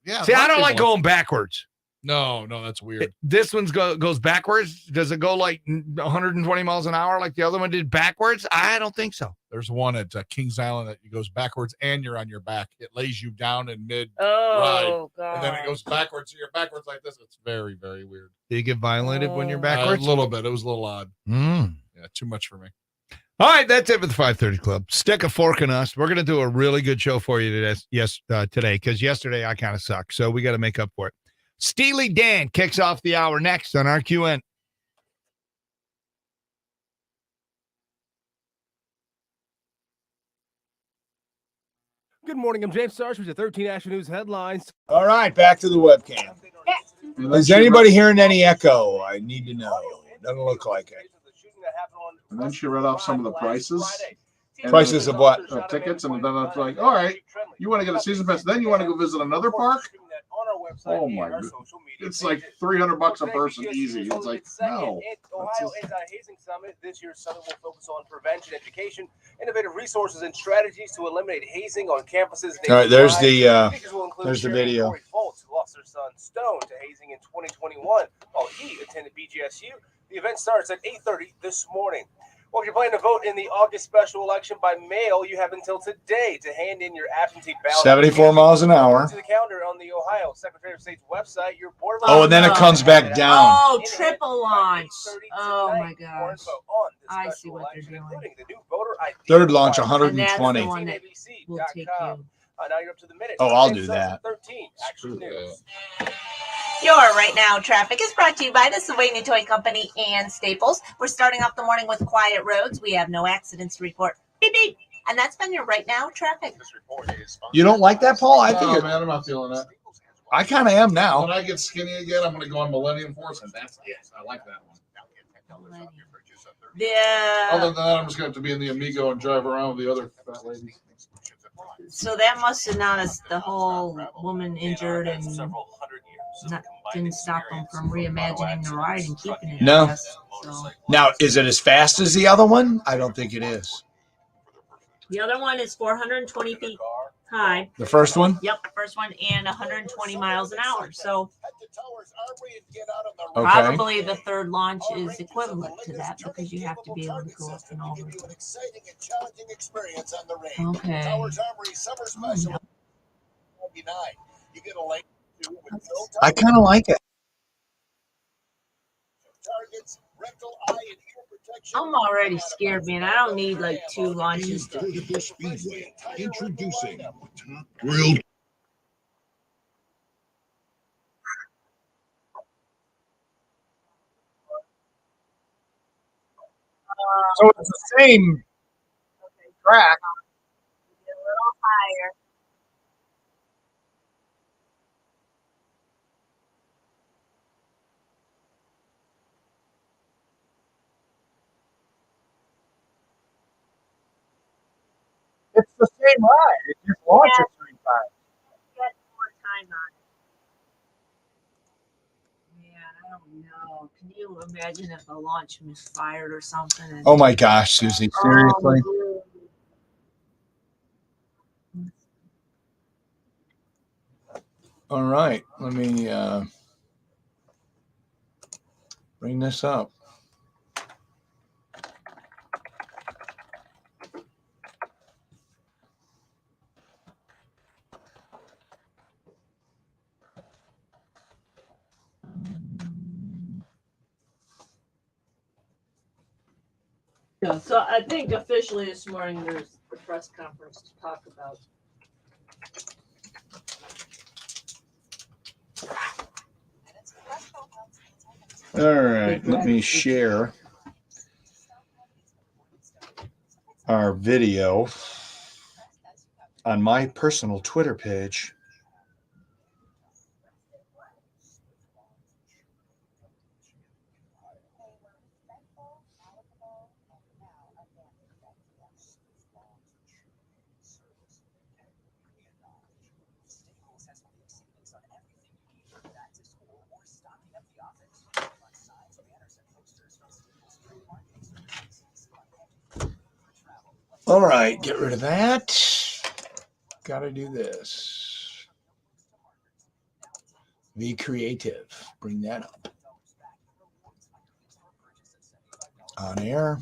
See, I don't like going backwards. No, that's weird. This one goes backwards. Does it go like 120 miles an hour like the other one did backwards? I don't think so. There's one at Kings Island that goes backwards and you're on your back. It lays you down in mid Oh, ride, God. and then it goes backwards. So you're backwards like this. It's very, very weird. Do you get violated when you're backwards? A little bit. It was a little odd. Yeah, too much for me. All right, that's it for the 530 Club. Stick a fork in us. We're going to do a really good show for you today because yesterday I kind of sucked. So we got to make up for it. Steely Dan kicks off the hour next on RQN. Good morning. I'm James Sarge with the 13 Action News headlines. All right, back to the webcam. Is anybody hearing any echo? I need to know. Doesn't look like it. And then she read off some of the prices. Prices of what? Tickets, and then it's like, all right, you want to get a season pass, then you want to go visit another park? Oh my god. It's like $300 a person easy. It's like, no. Ohio Anti-Hazing Summit. This year's summit will focus on prevention, education, innovative resources, and strategies to eliminate hazing on campuses. All right, there's the video. Corey Foltz, who lost their son Stone to hazing in 2021 while he attended BGSU. The event starts at 8:30 this morning. Well, if you're planning to vote in the August special election by mail, you have until today to hand in your absentee ballot. 74 miles an hour. To the calendar on the Ohio Secretary of State's website, your board. Oh, and then it comes back down. Oh, triple launch. Oh, my gosh. I see what they're doing. Third launch, And 120. that's the one that will take you. Now you're up to the minute. Oh, I'll do that. 13 Action News. Your Right Now traffic is brought to you by the Sylvania Toy Company and Staples. We're starting off the morning with quiet roads. We have no accidents to report. Beep, beep. And that's been your Right Now traffic. You don't like that, Paul? I No, think man, I'm not feeling that. I kind of am now. When I get skinny again, I'm going to go on Millennium Force, and that's it. I like that one. Yeah. Other than that, I'm just going to have to be in the Amigo and drive around with the other fat ladies. So that must have not the whole woman injured and didn't stop them from reimagining the ride and keeping it. No. I guess. So. Now, is it as fast as the other one? I don't think it is. The other one is 420 feet high. The first one? Yep, the first one, and 120 miles an hour. So Okay. probably the third launch is equivalent to that because you have to be able to go up and over. Okay. I kind of like it. I'm already scared, man. I don't need like 2 launches. Introducing grilled. So it's the same track. A little higher. It's the same ride. It just launches 3 times. Get more time on it. Yeah, I don't know. Can you imagine if the launch misfired or something? And Oh my gosh, Susie. Seriously? All right. Let me bring this up. Yeah, so I think officially this morning there's a press conference to talk about. All right, let me share our video on my personal Twitter page. All right, get rid of that. Got to do this. Be creative. Bring that up. On air.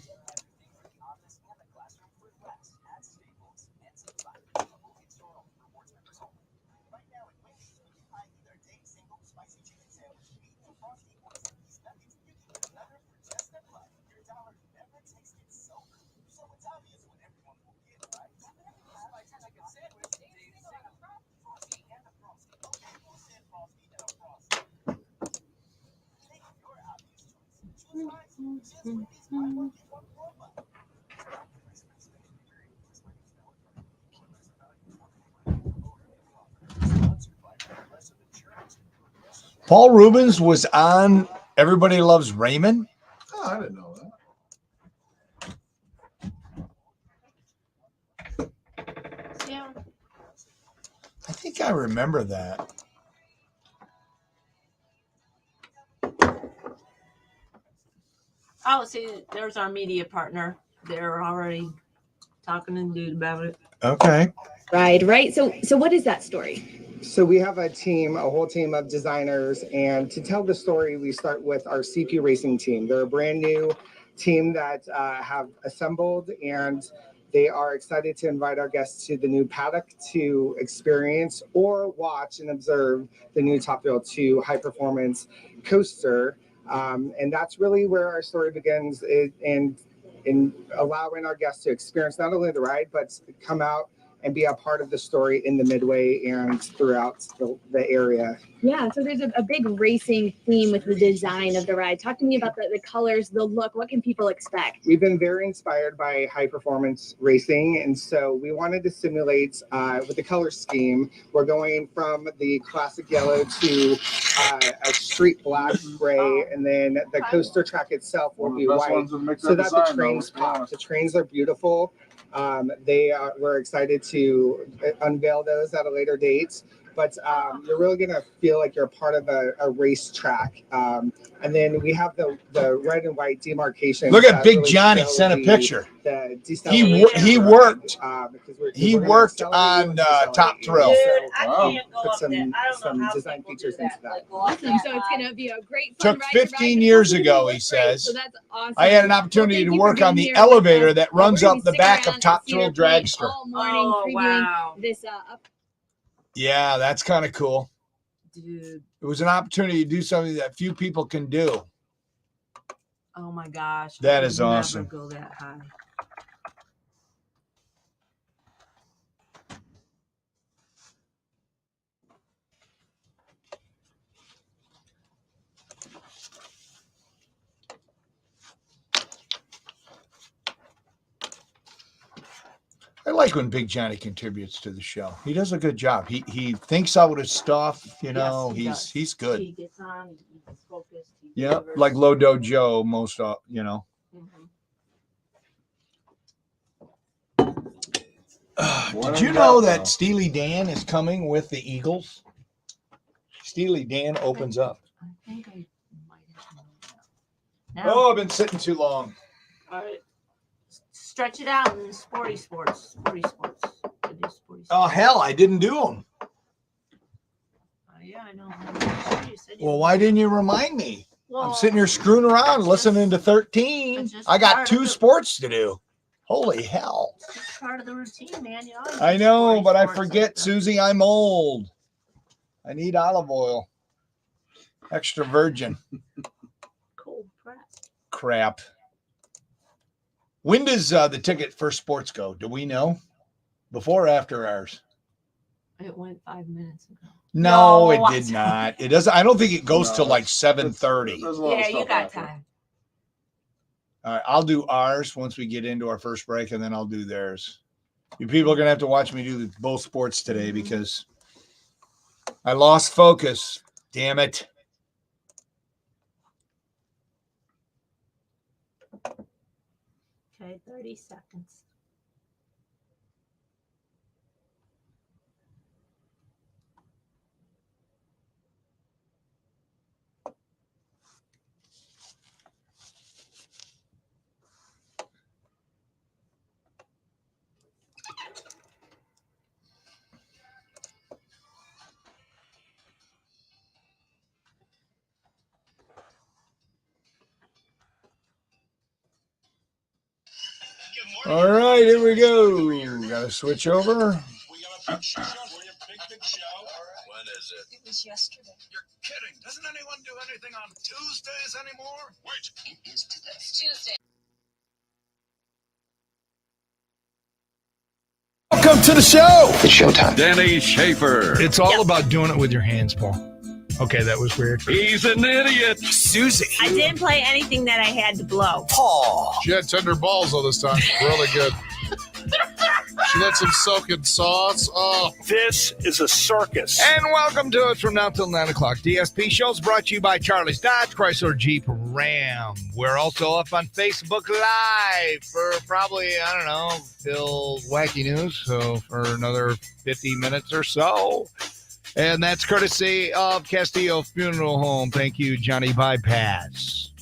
Paul Rubens was on Everybody Loves Raymond. Oh, I didn't know that. Yeah. I think I remember that. Oh, see, there's our media partner. They're already talking to dude about it. Okay. Right. So what is that story? So we have a whole team of designers, and to tell the story, we start with our CP Racing team. They're a brand new team that have assembled, and they are excited to invite our guests to the new paddock to experience or watch and observe the new Top Thrill 2 high performance coaster. And that's really where our story begins, in allowing our guests to experience not only the ride, but come out and be a part of the story in the Midway and throughout the area. Yeah, so there's a big racing theme with the design of the ride. Talk to me about the colors, the look. What can people expect? We've been very inspired by high performance racing, and so we wanted to simulate with the color scheme. We're going from the classic yellow to a street black gray, and then the coaster track itself will be white, so that the trains pop. The trains are beautiful. We're excited to unveil those at a later date, but you're really going to feel like you're part of a race track. And then we have the red and white demarcation. Look at Big Johnny sent a picture. He worked. He worked on Top Thrill. Dude, I can't go Put up there. I don't some know how design people features do into that. that. Awesome. So it's going to be a great fun Took ride to ride. 15 years ago, he says. So that's awesome. I had an opportunity to work on the elevator that runs up the back of Top Thrill Dragster. All morning previewing this up. Yeah, that's kind of cool. Dude. It was an opportunity to do something that few people can do. Oh my gosh. That I is would never awesome. Go that high. I like when Big Johnny contributes to the show. He does a good job. He thinks out his stuff. You know, Yes, he's good. He gets on. He's focused. He Yeah, delivers. like Low Dojo most. You know. Did you know that Steely Dan is coming with the Eagles? Steely Dan opens up. I think I might have known that. Now, Oh, I've been sitting too long. all right. Stretch it out in sporty sports. Sporty sports. I do sporty sports. Oh hell, I didn't do them. Yeah, I know. I'm sure you said you Well, why didn't you remind me? Well, I'm sitting here screwing around listening to 13. I got 2 sports to do. Holy hell. It's part of the routine, man. You always I do know, sporty but I sports forget, like that. Susie, I'm old. I need olive oil. Extra virgin. Cold press. Crap. When does the ticket for sports go? Do we know? Before or after ours? It went 5 minutes ago. No, it did not. It doesn't. I don't think it goes till like 7:30. Yeah, you got time. All right, I'll do ours once we get into our first break, and then I'll do theirs. You people are gonna have to watch me do both sports today because I lost focus. Damn it. Okay, 30 seconds. All right, here we go. Got to switch over. When is it? It was yesterday. You're kidding. Doesn't anyone do anything on Tuesdays anymore? Wait. It is today. It's Tuesday. Welcome to the show. It's showtime. Danny Schaefer. It's all about doing it with your hands, Paul. Okay, that was weird. He's an idiot. Susie. I didn't play anything that I had to blow. Paul. She had tender balls all this time. Really good. She let some soak in sauce. Oh. This is a circus. And welcome to us from now till 9 o'clock. DSP shows brought to you by Charlie's Dodge, Chrysler, Jeep, Ram. We're also up on Facebook Live for probably, I don't know, till Wacky News. So for another 50 minutes or so. And that's courtesy of Castillo Funeral Home. Thank you, Johnny Bypass.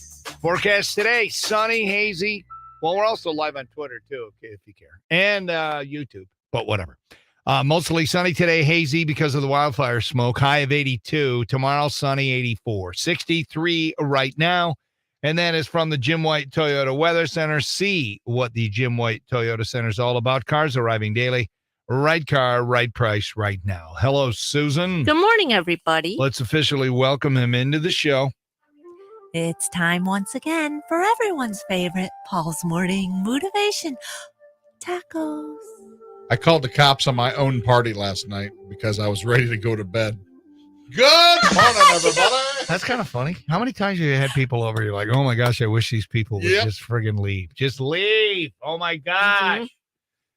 Forecast today, sunny, hazy. Well, we're also live on Twitter, too, if you care. And YouTube, but whatever. Mostly sunny today, hazy because of the wildfire smoke. High of 82. Tomorrow, sunny, 84. 63 right now. And that is from the Jim White Toyota Weather Center. See what the Jim White Toyota Center is all about. Cars arriving daily. Right car, right price, right now. Hello, Susan. Good morning, everybody. Let's officially welcome him into the show. It's time once again for everyone's favorite Paul's Morning Motivation Tacos. I called the cops on my own party last night because I was ready to go to bed. Good morning, everybody. That's kind of funny. How many times have you had people over? You're like, oh my gosh, I wish these people would just friggin' leave. Just leave. Oh my gosh. Mm-hmm.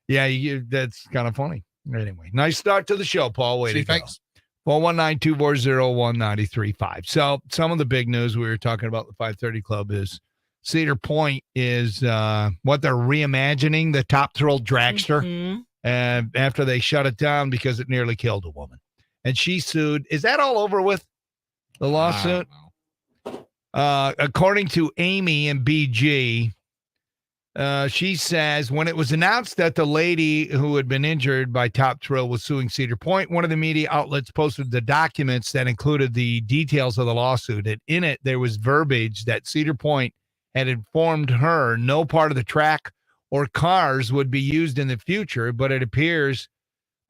Yeah, that's kind of funny. Anyway, nice start to the show, Paul. Way to go. Thanks. 419-240-1935. So some of the big news we were talking about the 530 Club is Cedar Point is what they're reimagining the Top Thrill Dragster after they shut it down because it nearly killed a woman. And she sued. Is that all over with, the lawsuit? According to Amy and BG, she says when it was announced that the lady who had been injured by Top Thrill was suing Cedar Point, one of the media outlets posted the documents that included the details of the lawsuit. And in it, there was verbiage that Cedar Point had informed her no part of the track or cars would be used in the future, but it appears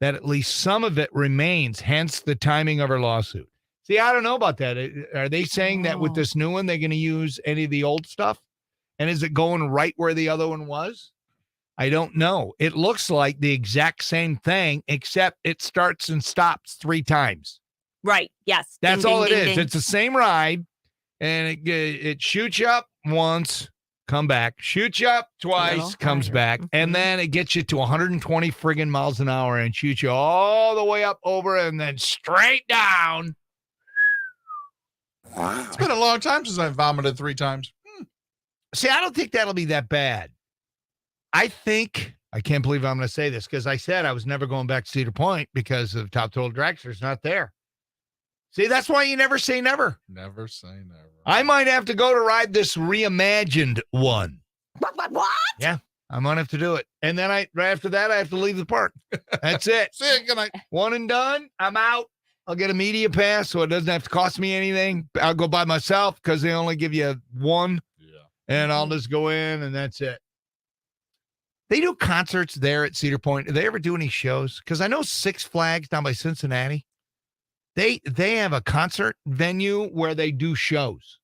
that at least some of it remains, hence the timing of her lawsuit. See, I don't know about that. Are they saying that with this new one, they're going to use any of the old stuff? And is it going right where the other one was? I don't know. It looks like the exact same thing, except it starts and stops 3 times. Right. Yes. That's ding, all ding, it ding, is. ding. It's the same ride, and it shoots you up once, come back, shoots you up twice, comes back, and then it gets you to 120 friggin' miles an hour and shoots you all the way up over and then straight down. Wow. It's been a long time since I vomited 3 times. See, I don't think that'll be that bad. I can't believe I'm going to say this because I said I was never going back to Cedar Point because of Top Thrill Dragster's not there. See, that's why you never say never. Never say never. I might have to go to ride this reimagined one. What? Yeah, I might have to do it. And then right after that, I have to leave the park. That's it. See you. Good night. One and done. I'm out. I'll get a media pass so it doesn't have to cost me anything. I'll go by myself because they only give you one. And I'll just go in and that's it. They do concerts there at Cedar Point. Do they ever do any shows? Because I know Six Flags down by Cincinnati, they have a concert venue where they do shows.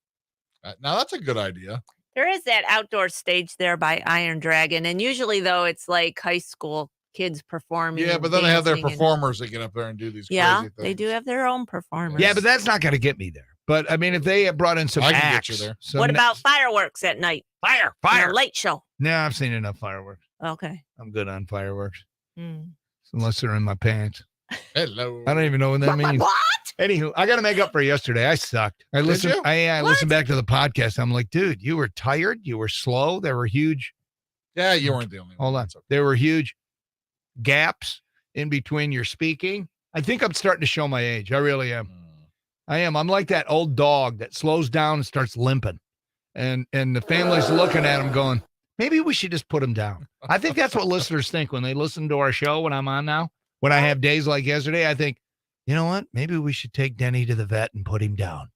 Now that's a good idea. There is that outdoor stage there by Iron Dragon, and usually though it's like high school kids performing. Yeah, and but then they have their dancing and- performers that get up there and do these Yeah, crazy things. they do have their own performers. Yeah, but that's not going to get me there. But I mean, if they brought in some I can get acts, you there. some What about fireworks at night? fire? And a late show. No, I've seen enough fireworks. Okay. I'm good on fireworks, Hmm. unless they're in my pants. Hello. I don't even know what that means. What? Anywho, I got to make up for yesterday. I sucked. I listened. you? I listened back to the podcast. I'm like, dude, you were tired. You were slow. There were huge. Yeah, you weren't the only one. Hold on. There were huge gaps in between your speaking. I think I'm starting to show my age. I really am. I am. I'm like that old dog that slows down and starts limping, and the family's looking at him going, maybe we should just put him down. I think that's what listeners think when they listen to our show when I'm on now. When I have days like yesterday, I think, you know what? Maybe we should take Denny to the vet and put him down.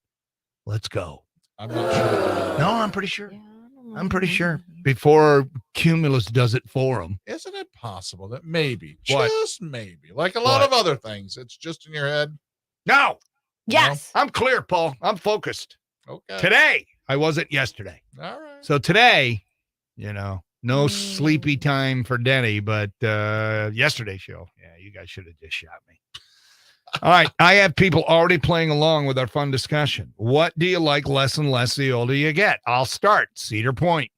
Let's go. I'm not sure. No, I'm pretty sure. I'm pretty sure before Cumulus does it for him. Isn't it possible that maybe, What? just maybe, like a lot What? of other things, it's just in your head? No. Yes. I'm clear, Paul. I'm focused. Okay. Today, I wasn't yesterday. All right. So today, no sleepy time for Denny, but yesterday's show, yeah, you guys should have just shot me. All right, I have people already playing along with our fun discussion. What do you like less and less the older you get? I'll start. Cedar Point.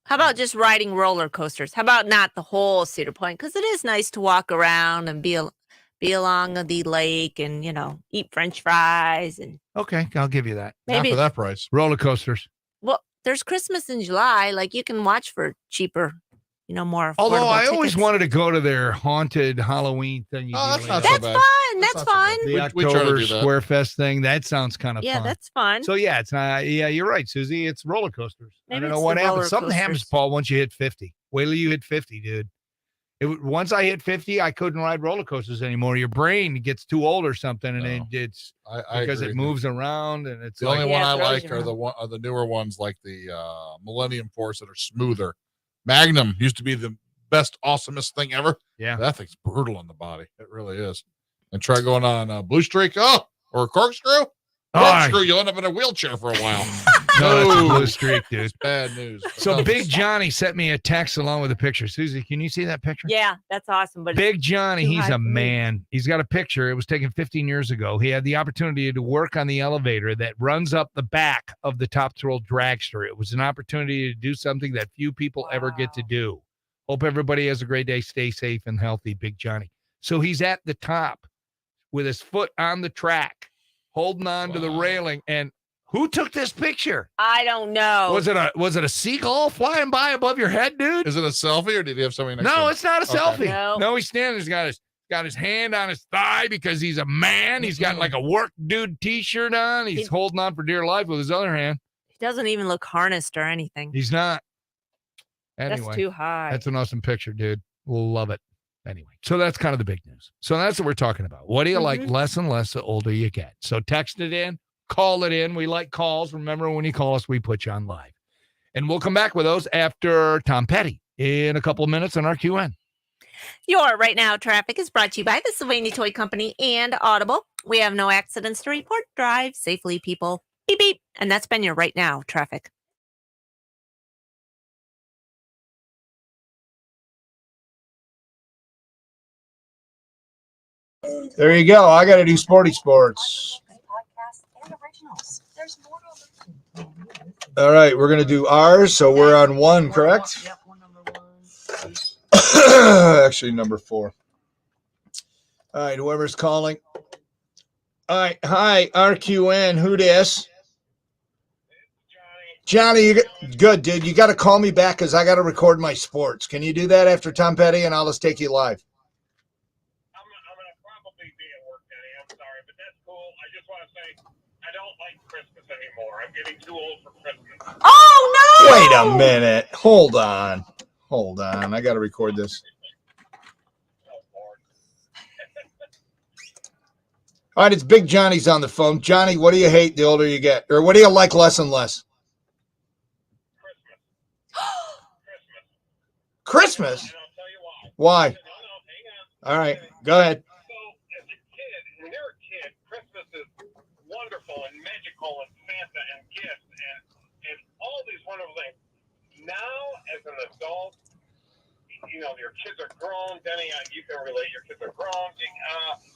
How about just riding roller coasters? How about not the whole Cedar Point? Because it is nice to walk around and be along the lake and, eat French fries. And Okay, I'll give you that. Maybe- Not for that price. Roller coasters. well, there's Christmas in July. Like you can watch for cheaper, more affordable Although I always tickets. wanted to go to their haunted Halloween thing. Oh, that's not so That's bad. fun. That's That's not so bad. fun. The We try to October do that. Square Fest thing. That sounds kind of Yeah, fun. that's fun. So yeah, it's not. Yeah, you're right, Susie. It's roller coasters. I Maybe don't know it's what the happens. roller Something happens, coasters. Paul. Once you hit 50, wait till you hit 50, dude. Once I hit 50, I couldn't ride roller coasters anymore. Your brain gets too old or something, and No. it's I because agree it with you. moves around, and it's The like, only one Yeah, I it throws like you are the newer ones, like the Millennium Force that are smoother. Magnum used to be the best, awesomest thing ever. Yeah. That thing's brutal on the body. It really is. And try going on Blue Streak, or a corkscrew. Corkscrew, you'll end up in a wheelchair for a while. no, that's a No. blue streak, dude. It's bad news. So Big Johnny sent me a text along with a picture. Susie, can you see that picture? Yeah, that's awesome. But Big Johnny, too he's high a for me. man. He's got a picture. It was taken 15 years ago. He had the opportunity to work on the elevator that runs up the back of the Top Thrill dragster. It was an opportunity to do something that few people ever get to do. Hope everybody has a great day. Stay safe and healthy, Big Johnny. So he's at the top with his foot on the track, holding on to the railing. And who took this picture? I don't know. Was it a seagull flying by above your head, dude? Is it a selfie, or did he have somebody next to No, him? it's not a Okay. selfie. No, he's standing. He's got his hand on his thigh because he's a man. He's got like a work dude t-shirt on. He's holding on for dear life with his other hand. He doesn't even look harnessed or anything. He's not. Anyway, That's too high. that's an awesome picture, dude. Love it. Anyway, so that's kind of the big news. So that's what we're talking about. What do you like less and less the older you get? So text it in, call it in. We like calls. Remember, when you call us, we put you on live. And we'll come back with those after Tom Petty in a couple of minutes on our QN. Your Right Now traffic is brought to you by the Sylvania Toy Company and Audible. We have no accidents to report. Drive safely, people. Beep, beep. And that's been your Right Now traffic. There you go. I got to do sporty sports. All right, we're going to do ours. So we're on one, correct? Actually, number 4. All right, whoever's calling. All right, hi, RQN. Who this? Johnny, good, dude. You got to call me back because I got to record my sports. Can you do that after Tom Petty, and I'll just take you live? I'm getting too old for Christmas. Oh, no! Wait a minute. Hold on. I got to record this. All right, it's Big Johnny's on the phone. Johnny, what do you hate the older you get? Or what do you like less and less? Christmas? Why? All right, go ahead. When you're a kid, Christmas is wonderful and magical and Santa and gifts. adult, you know, your kids are grown. Denny, you can relate. Your kids are grown.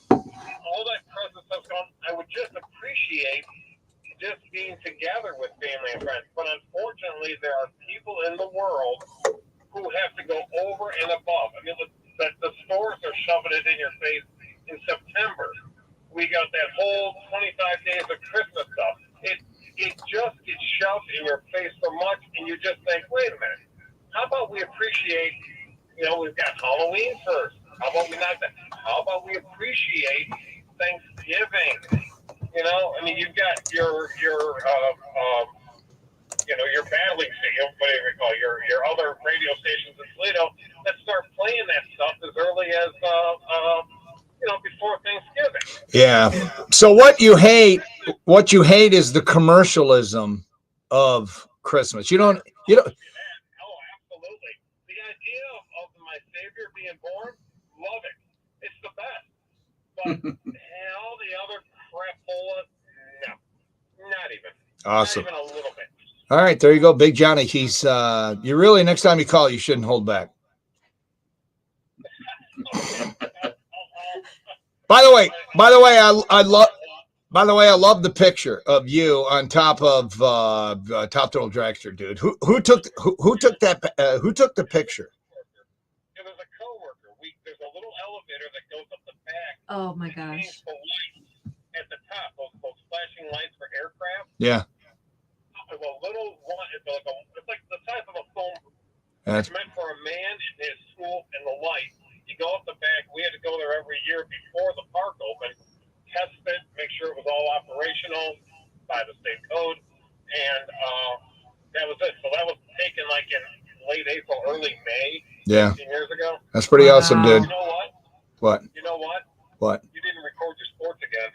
All that present stuff's gone. I would just appreciate just being together with family and friends. But unfortunately, there are people in the world who have to go over and above. I mean, the stores are shoving it in your face in September. We got that whole 25 days of Christmas stuff. It just gets shoved in your face so much, and you just think, wait a minute. How about we appreciate, you know, we've got Halloween first. How about we not that? How about we appreciate Thanksgiving? You know, I mean, you've got your you know, your battling station, whatever you call it, your other radio stations in Toledo that start playing that stuff as early as you know, before Thanksgiving. Yeah. So what you hate is the commercialism of Christmas. You don't. Oh, absolutely. The idea of my Savior being born, love it. It's the best. But all the other crapola, no, not even. Awesome. Not even a little bit. All right, there you go, Big Johnny. He's you really next time you call, you shouldn't hold back. By the way, I love the picture of you on top of Top Thrill Dragster, dude. Who took the picture? It was a coworker. There's a little elevator that goes up the back. Oh my gosh. The lights at the top, those flashing lights for aircraft. Yeah. There's a little one. It's like the size of a phone booth. That's It's meant for a man in his school and the light. You go up the back. We had to go there every year before the park opened, test it, make sure it was all operational by the state code, and that was it. So that was taken like in late April, early May. Yeah. 15 years ago. That's pretty awesome, dude. You know what? What? You know what? What? You didn't record your sports again.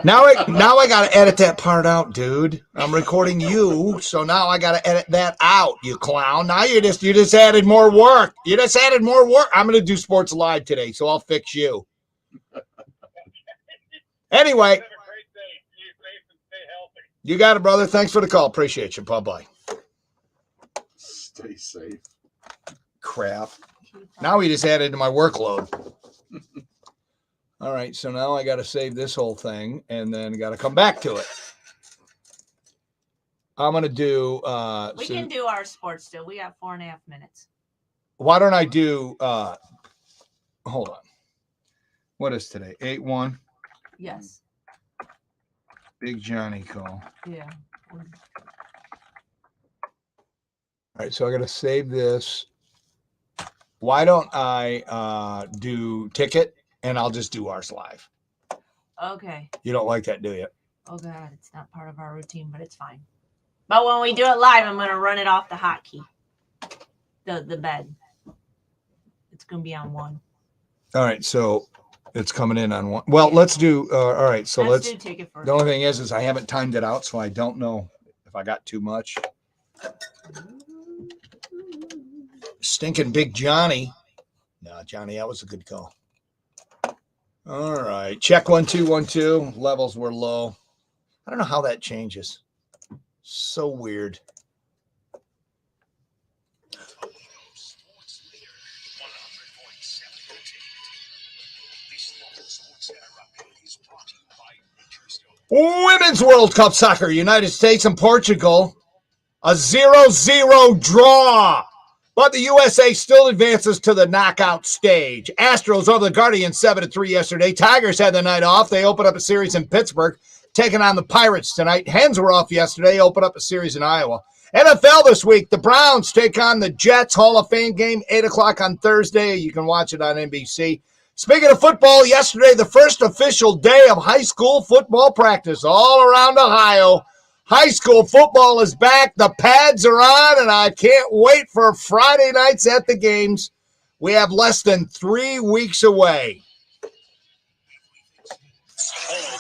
Now I gotta edit that part out, dude. I'm recording you, so now I gotta edit that out, you clown. Now you just added more work. You just added more work. I'm gonna do sports live today, so I'll fix you. Anyway, you got it, brother. Thanks for the call. Appreciate you. Bye-bye. Stay safe. Crap. Now he just added to my workload. All right, so now I got to save this whole thing and then got to come back to it. I'm going to do... we can do our sports still. We got 4.5 minutes. Why don't I do... hold on. What is today? 8-1? Yes. Big Johnny call. Yeah. All right, so I got to save this. Why don't I do ticket and I'll just do ours live? Okay. You don't like that, do you? Oh God, it's not part of our routine, but it's fine. But when we do it live, I'm gonna run it off the hotkey. The bed. It's gonna be on 1. All right, so it's coming in on 1. Well, let's do. All right, so let's do ticket first. The only thing is I haven't timed it out, so I don't know if I got too much. Stinking Big Johnny. No, Johnny, that was a good call. All right. Check 1 2 1 2. Levels were low. I don't know how that changes. So weird. Women's World Cup Soccer, United States and Portugal. A 0-0 draw. But the USA still advances to the knockout stage. Astros over the Guardians 7-3 yesterday. Tigers had the night off. They opened up a series in Pittsburgh, taking on the Pirates tonight. Hens were off yesterday, opened up a series in Iowa. NFL this week, the Browns take on the Jets. Hall of Fame game, 8 o'clock on Thursday. You can watch it on NBC. Speaking of football, yesterday, the first official day of high school football practice all around Ohio. High school football is back. The pads are on, and I can't wait for Friday nights at the games. We have less than 3 weeks away.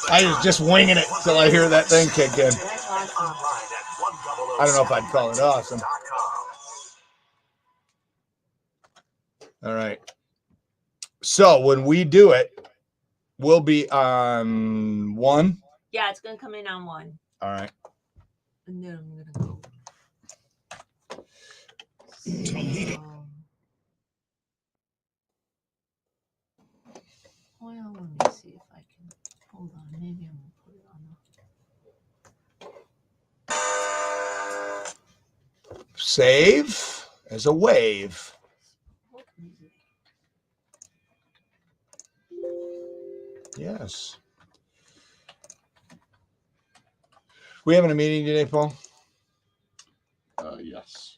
I was just winging it until I hear that thing kick in. I don't know if I'd call it awesome. All right. So when we do it, we'll be on 1. Yeah, it's going to come in on 1. All right. And then I'm going to go. Well, let me see if I can. Hold on, maybe I'm gonna put it on the. Save as a wave. Yes. We having a meeting today, Paul? Yes.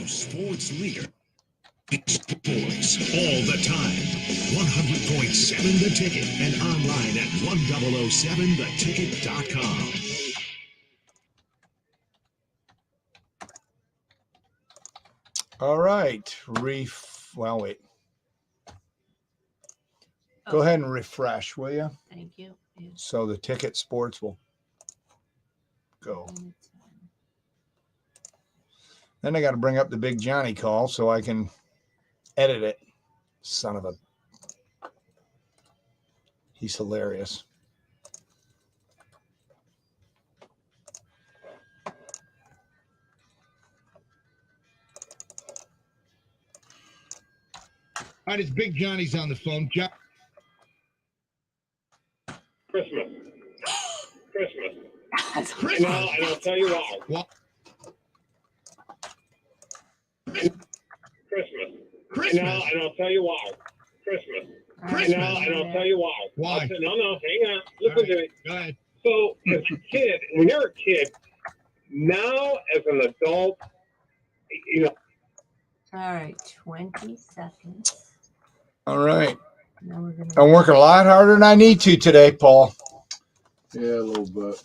Sports leader. Sports all the time. 100.7 The Ticket and online at 1007theticket.com. All right. Well, wait. Go ahead and refresh, will you? Thank you. Yeah. So the Ticket Sports will go. Then I got to bring up the Big Johnny call so I can edit it. Son of a. He's hilarious. All right, it's Big Johnny's on the phone. Christmas. Christmas. And I'll tell you why. What? Christmas. And I'll tell you why. Christmas. And I'll tell you why. Why? No, hang on. Listen to me. Go ahead. So, as a kid, when you're a kid, now as an adult, you know. All right, 20 seconds. All right. Now we're gonna. I'm working a lot harder than I need to today, Paul. Yeah, a little bit.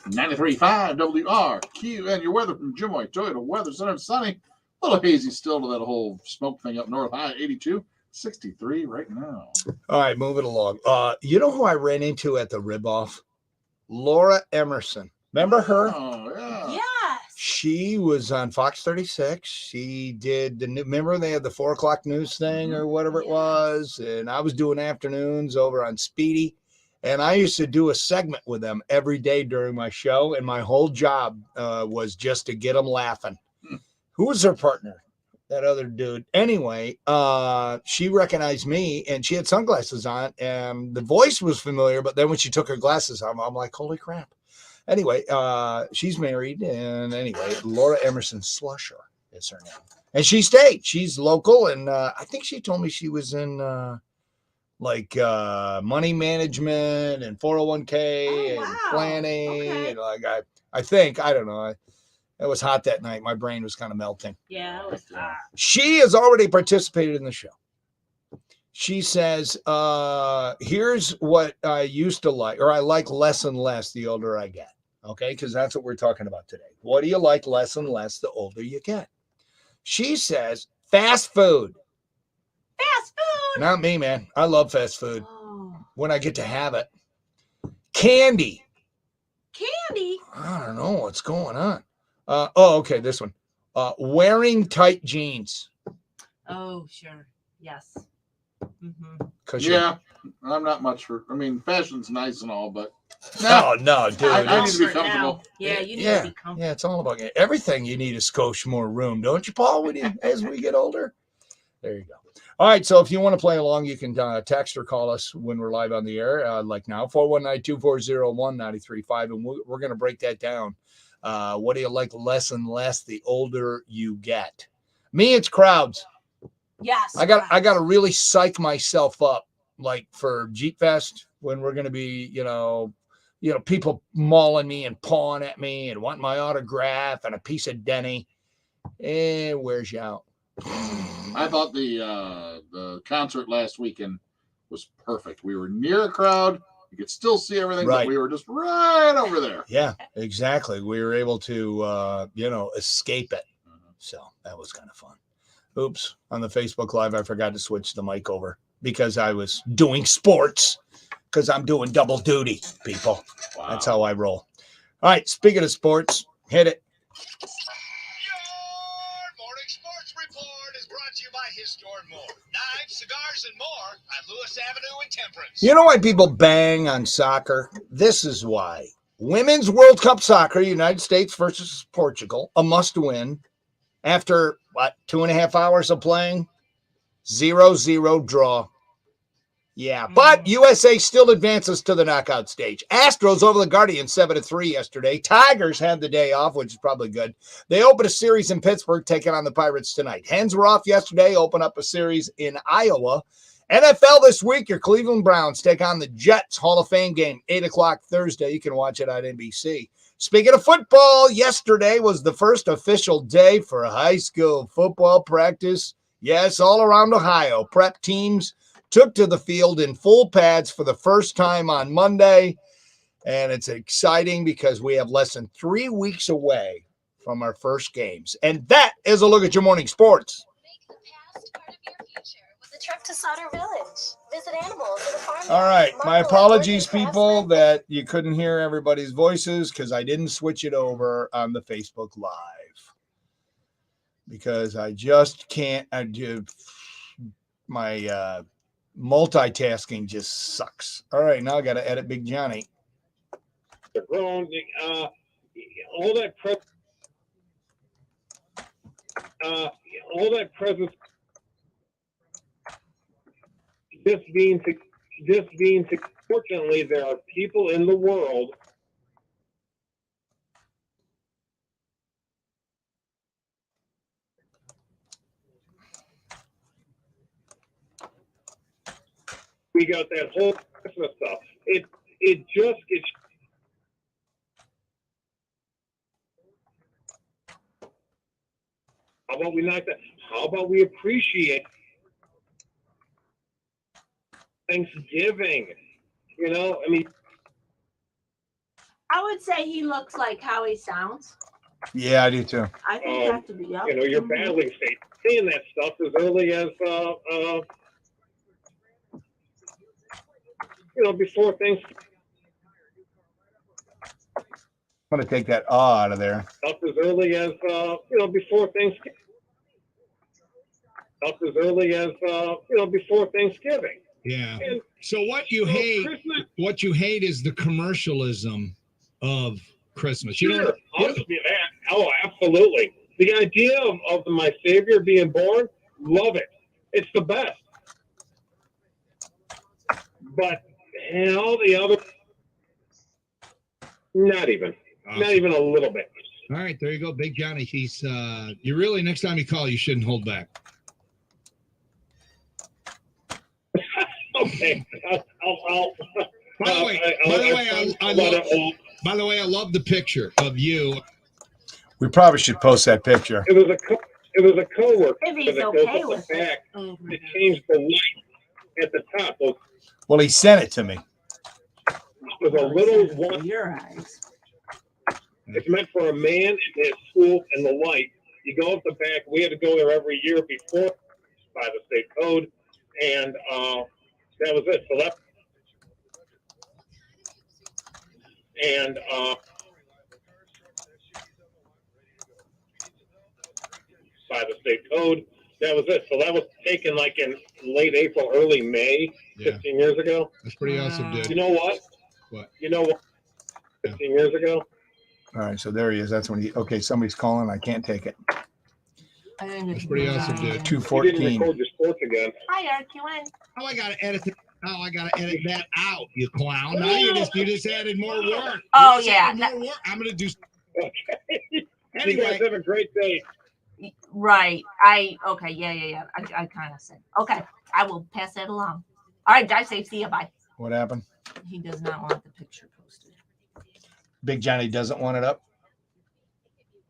$93.5 WRQ and your weather from Jim White Toyota Weather Center. Sunny, a little hazy still to that whole smoke thing up north. High 82, 63 right now. All right, moving along. You know who I ran into at the rib-off? Laura Emerson. Remember her? Oh, yeah. Yes. She was on Fox 36. She did the new, remember they had the 4 o'clock news thing or whatever it was. And I was doing afternoons over on Speedy. And I used to do a segment with them every day during my show. And my whole job was just to get them laughing. Who was her partner? That other dude. Anyway, she recognized me and she had sunglasses on and the voice was familiar. But then when she took her glasses off, I'm like, holy crap. Anyway, she's married. And anyway, Laura Emerson Slusher is her name. And she stayed. She's local. And I think she told me she was in money management and 401k and planning. Okay. And like I think, I don't know. It was hot that night. My brain was kind of melting. Yeah, it was hot. She has already participated in the show. She says, here's what I used to like, or I like less and less the older I get. Okay, because that's what we're talking about today. What do you like less and less the older you get? She says, fast food. Fast food. Not me, man. I love fast food Oh. when I get to have it. Candy. Candy. I don't know what's going on. Okay, this one. Wearing tight jeans. Oh, sure. Yes. Yeah, I'm not much for. I mean, fashion's nice and all, but no, dude. I need to be comfortable. Yeah, you need Yeah, to be comfortable. yeah, it's all about everything. You need a skosh more room, don't you, Paul? As we get older. There you go. All right, so if you want to play along, you can text or call us when we're live on the air, like now, 419-240-1935, and we're going to break that down. What do you like less and less the older you get? Me, it's crowds. Yes. I got to really psych myself up, like for Jeep Fest when we're going to be, people mauling me and pawing at me and wanting my autograph and a piece of Denny. It wears you out. I thought the concert last weekend was perfect. We were near a crowd. You could still see everything, Right. but we were just right over there. Yeah, exactly. We were able to, escape it. So that was kind of fun. Oops. On the Facebook Live, I forgot to switch the mic over because I was doing sports because I'm doing double duty, people. Wow. That's how I roll. All right. Speaking of sports, hit it. Sports Report is brought to you by his store and more. Knives, cigars, and more on Lewis Avenue in Temperance. You know why people bang on soccer? This is why. Women's World Cup soccer, United States versus Portugal, a must-win. After, 2.5 hours of playing? 0-0 draw. Yeah, but USA still advances to the knockout stage. Astros over the Guardians 7-3 yesterday. Tigers had the day off, which is probably good. They opened a series in Pittsburgh, taking on the Pirates tonight. Hens were off yesterday, open up a series in Iowa. NFL this week, your Cleveland Browns take on the Jets Hall of Fame game, 8 o'clock Thursday. You can watch it on NBC. Speaking of football, yesterday was the first official day for high school football practice. Yes, all around Ohio. Prep teams took to the field in full pads for the first time on Monday. And it's exciting because we have less than 3 weeks away from our first games. And that is a look at your morning sports. Trip to Sutter Village. Visit animals at a farm. All right. My apologies, people, that you couldn't hear everybody's voices because I didn't switch it over on the Facebook Live. Because I just can't. My multitasking just sucks. All right. Now I got to edit Big Johnny. All that presence. Just being, fortunately, there are people in the world we got that whole Christmas stuff. It just gets. How about we not that? How about we appreciate Thanksgiving? You know, I mean, I would say he looks like how he sounds. Yeah, I do too. I think that to be up. you know, your battling state, seeing that stuff as early as before Thanksgiving. I'm going to take that out of there. Up as early as before Thanksgiving. Up as early as before Thanksgiving. Yeah. And so what you hate, Christmas, what you hate is the commercialism of Christmas. You sure, know, oh, absolutely. The idea of my Savior being born, love it. It's the best. But all the other, not even a little bit. All right, there you go, Big Johnny. He's you really, next time you call, you shouldn't hold back. Okay. By the way, I love the picture of you. We probably should post that picture. It was a coworker If he's that okay goes up with the it. back to change the light at the top. Well, he sent it to me. It was a little one. Your eyes. It's meant for a man in his school and the light. You go up the back. We had to go there every year before by the state code, and that was it. So that and by the state code, that was it. So that was taken like in late April, early May, 15 years ago. That's pretty awesome, dude. You know what? What? You know what? 15 years ago. All right, so there he is. That's when okay, somebody's calling. I can't take it. That's pretty awesome, dude. You didn't 214. record your sports again. Hi, RQN. Oh, I gotta edit it. Oh, I gotta edit that out, you clown. Now you just added more work. Oh, You yeah. just added more work. I'm gonna do. Okay. You guys Anyway, have a great day. Right. Okay. Yeah. I kind of said. Okay. I will pass that along. All right. Drive safe. See you. Bye. What happened? He does not want the picture posted. Big Johnny doesn't want it up.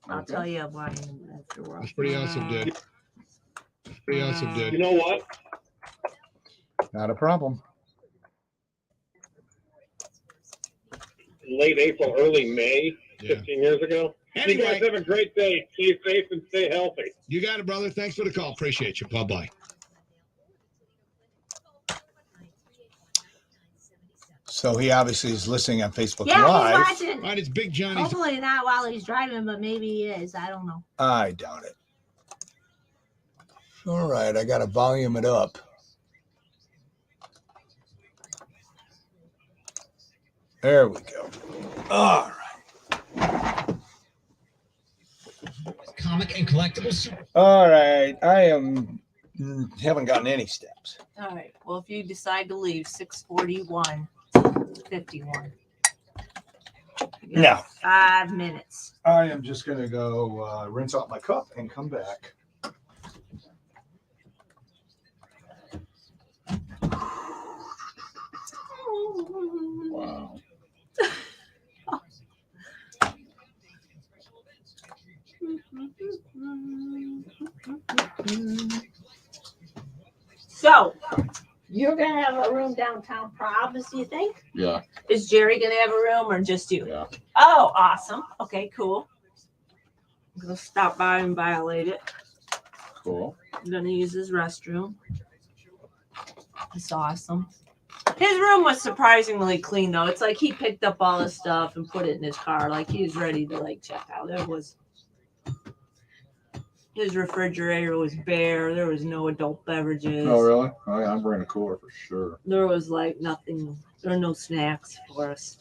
I'll tell you why afterwards. that's pretty awesome, dude. That's pretty awesome, dude. You know what? Not a problem. Late April, early May, 15 years ago. Anyway. You guys have a great day. Stay safe and stay healthy. You got it, brother. Thanks for the call. Appreciate you. Bye-bye. So he obviously is listening on Facebook Yeah, Live. he's watching. All right, it's Big Johnny's. Hopefully not while he's driving, but maybe he is. I don't know. I doubt it. All right, I got to volume it up. There we go. All right. Comic and collectibles. All right. I haven't gotten any steps. All right. Well, if you decide to leave, 6:41, 51. No. 5 minutes. I am just going to go rinse out my cup and come back. Wow. So, you're going to have a room downtown Providence, do you think? Yeah. Is Jerry going to have a room or just you? Yeah. Oh, awesome. Okay, cool. I'm going to stop by and violate it. Cool. I'm going to use his restroom. It's awesome. His room was surprisingly clean, though. It's like he picked up all his stuff and put it in his car. Like he was ready to like check out. His refrigerator was bare. There was no adult beverages. Oh, really? Oh, yeah, I'm bringing a cooler for sure. There was like nothing. There were no snacks for us.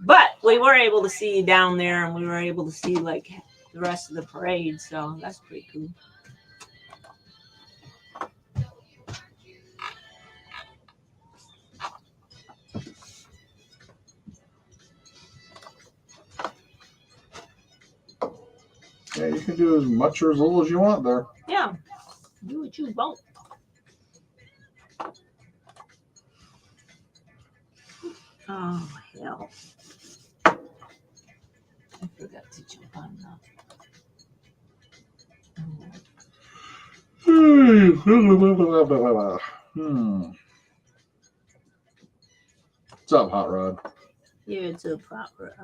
But we were able to see down there, and we were able to see like the rest of the parade. So that's pretty cool. Yeah, you can do as much or as little as you want there. Yeah. Do what you want. Oh, hell. I forgot to jump on What's up, Hot Rod? Yeah, it's a proper.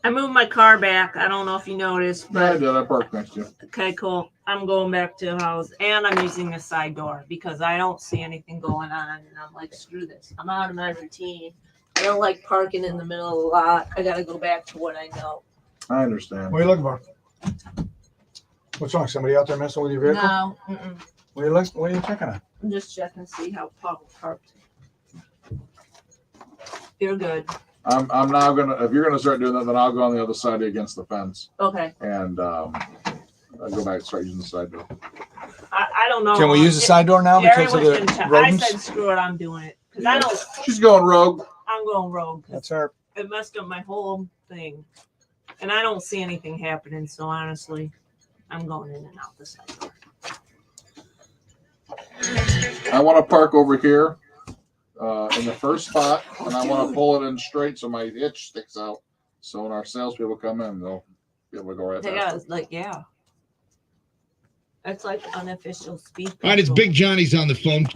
I moved my car back. I don't know if you noticed, but Yeah, I did. I parked next to you. okay, cool. I'm going back to the house, and I'm using the side door because I don't see anything going on, and I'm like, screw this. I'm out of my routine. I don't like parking in the middle of the lot. I got to go back to what I know. I understand. What are you looking for? What's wrong? Somebody out there messing with your vehicle? No. What are you checking on? I'm just checking to see how Paul parked. You're good. I'm now gonna. If you're gonna start doing that, then I'll go on the other side against the fence. Okay. And I'll go back and start using the side door. I don't know. Can we use the side door now Jerry because of was the gonna check. rodents? I said, screw it. I'm doing it because I don't. She's going rogue. I'm going rogue. That's her. It messed up my whole thing, and I don't see anything happening. So honestly, I'm going in and out the side door. I want to park over here in the first spot, and I want to pull it in straight so my hitch sticks out. So when our salespeople come in, they'll be able to go right They past got like, yeah. That's like unofficial speed. All right, it's Big Johnny's on the phone.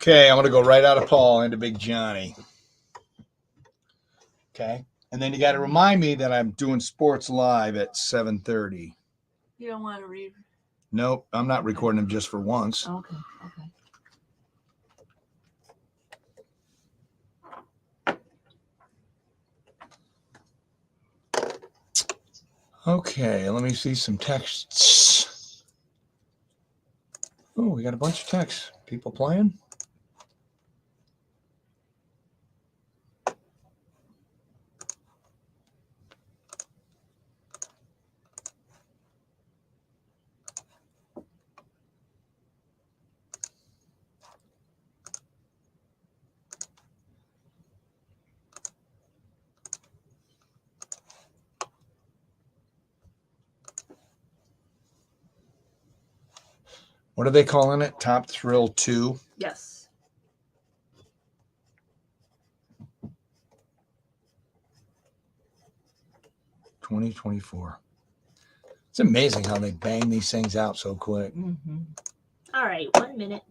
Okay, I'm going to go right out of Paul into Big Johnny. Okay. And then you got to remind me that I'm doing sports live at 7:30. You don't want to read. Nope, I'm not recording them just for once. Okay. Okay, let me see some texts. Oh, we got a bunch of texts. People playing? What are they calling it? Top Thrill 2? Yes. $2024. It's amazing how they bang these things out so quick. Mm-hmm. All right, 1 minute.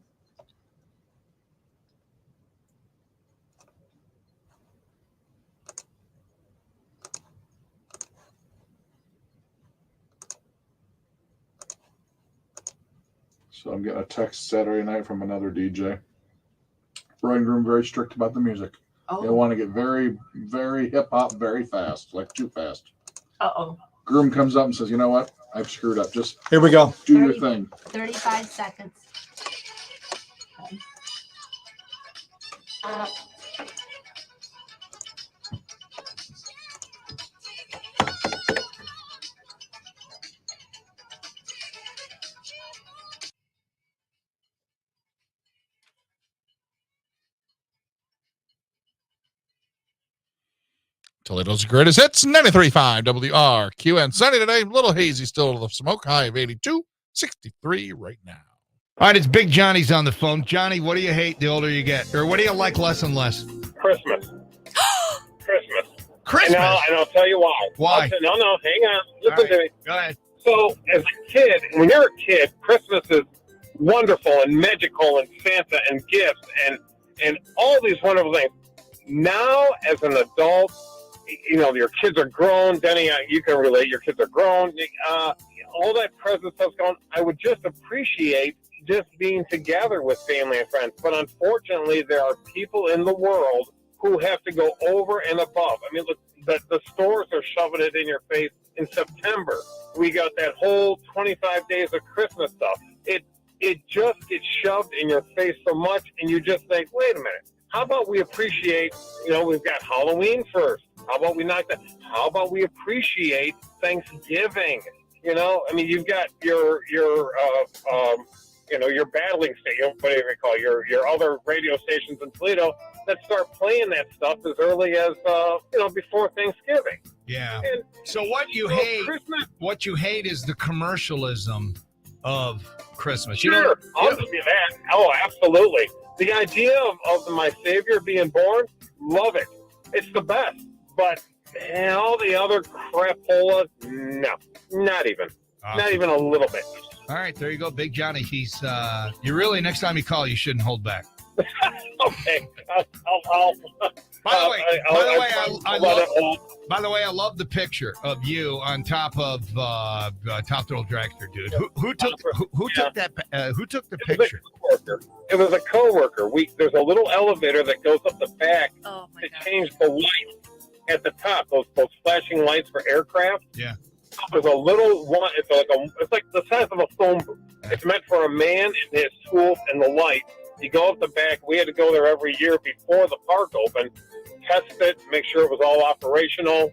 So I'm getting a text Saturday night from another DJ. Bride and groom very strict about the music. They want to get very, very hip hop very fast, like too fast. Uh-oh. Groom comes up and says, "You know what? I've screwed up. Just here we go. Do your thing." 35 seconds. Toledo's greatest hits, 93.5 WRQN. Sunny today, a little hazy still to the smoke, high of 82, 63 right now. All right, it's Big Johnny's on the phone. Johnny, what do you hate the older you get? Or what do you like less and less? Christmas. Christmas. Christmas? And I'll tell you why. Why? Hang on. Listen to me. Go ahead. So, as a kid, when you're a kid, Christmas is wonderful and magical and Santa and gifts and all these wonderful things. Now, as an adult, you know, your kids are grown. Denny, you can relate. Your kids are grown. All that present stuff's gone. I would just appreciate just being together with family and friends. But unfortunately, there are people in the world who have to go over and above. I mean, look, the stores are shoving it in your face. In September, we got that whole 25 days of Christmas stuff. It just gets shoved in your face so much, and you just think, wait a minute. How about we appreciate, you know, we've got Halloween first. How about we knock that? How about we appreciate Thanksgiving? You know, I mean, you've got your battling station, whatever you call it, your other radio stations in Toledo that start playing that stuff as early as, before Thanksgiving. Yeah. And so what you hate is the commercialism of Christmas. Sure, I'll give you that. Oh, absolutely. The idea of my Savior being born, love it. It's the best. But all the other crapola, no, not even. Awesome. Not even a little bit. All right, there you go, Big Johnny. He's you really, next time you call, you shouldn't hold back. Okay. I'll By the way, I love the picture of you on top of Top Thrill Dragster, dude. Who took the picture? It was a coworker. There's a little elevator that goes up the back to change the light at the top. Those flashing lights for aircraft. Yeah. There's a little one. It's like the size of a phone booth. It's meant for a man and his tools and the light. You go up the back. We had to go there every year before the park opened, test it, make sure it was all operational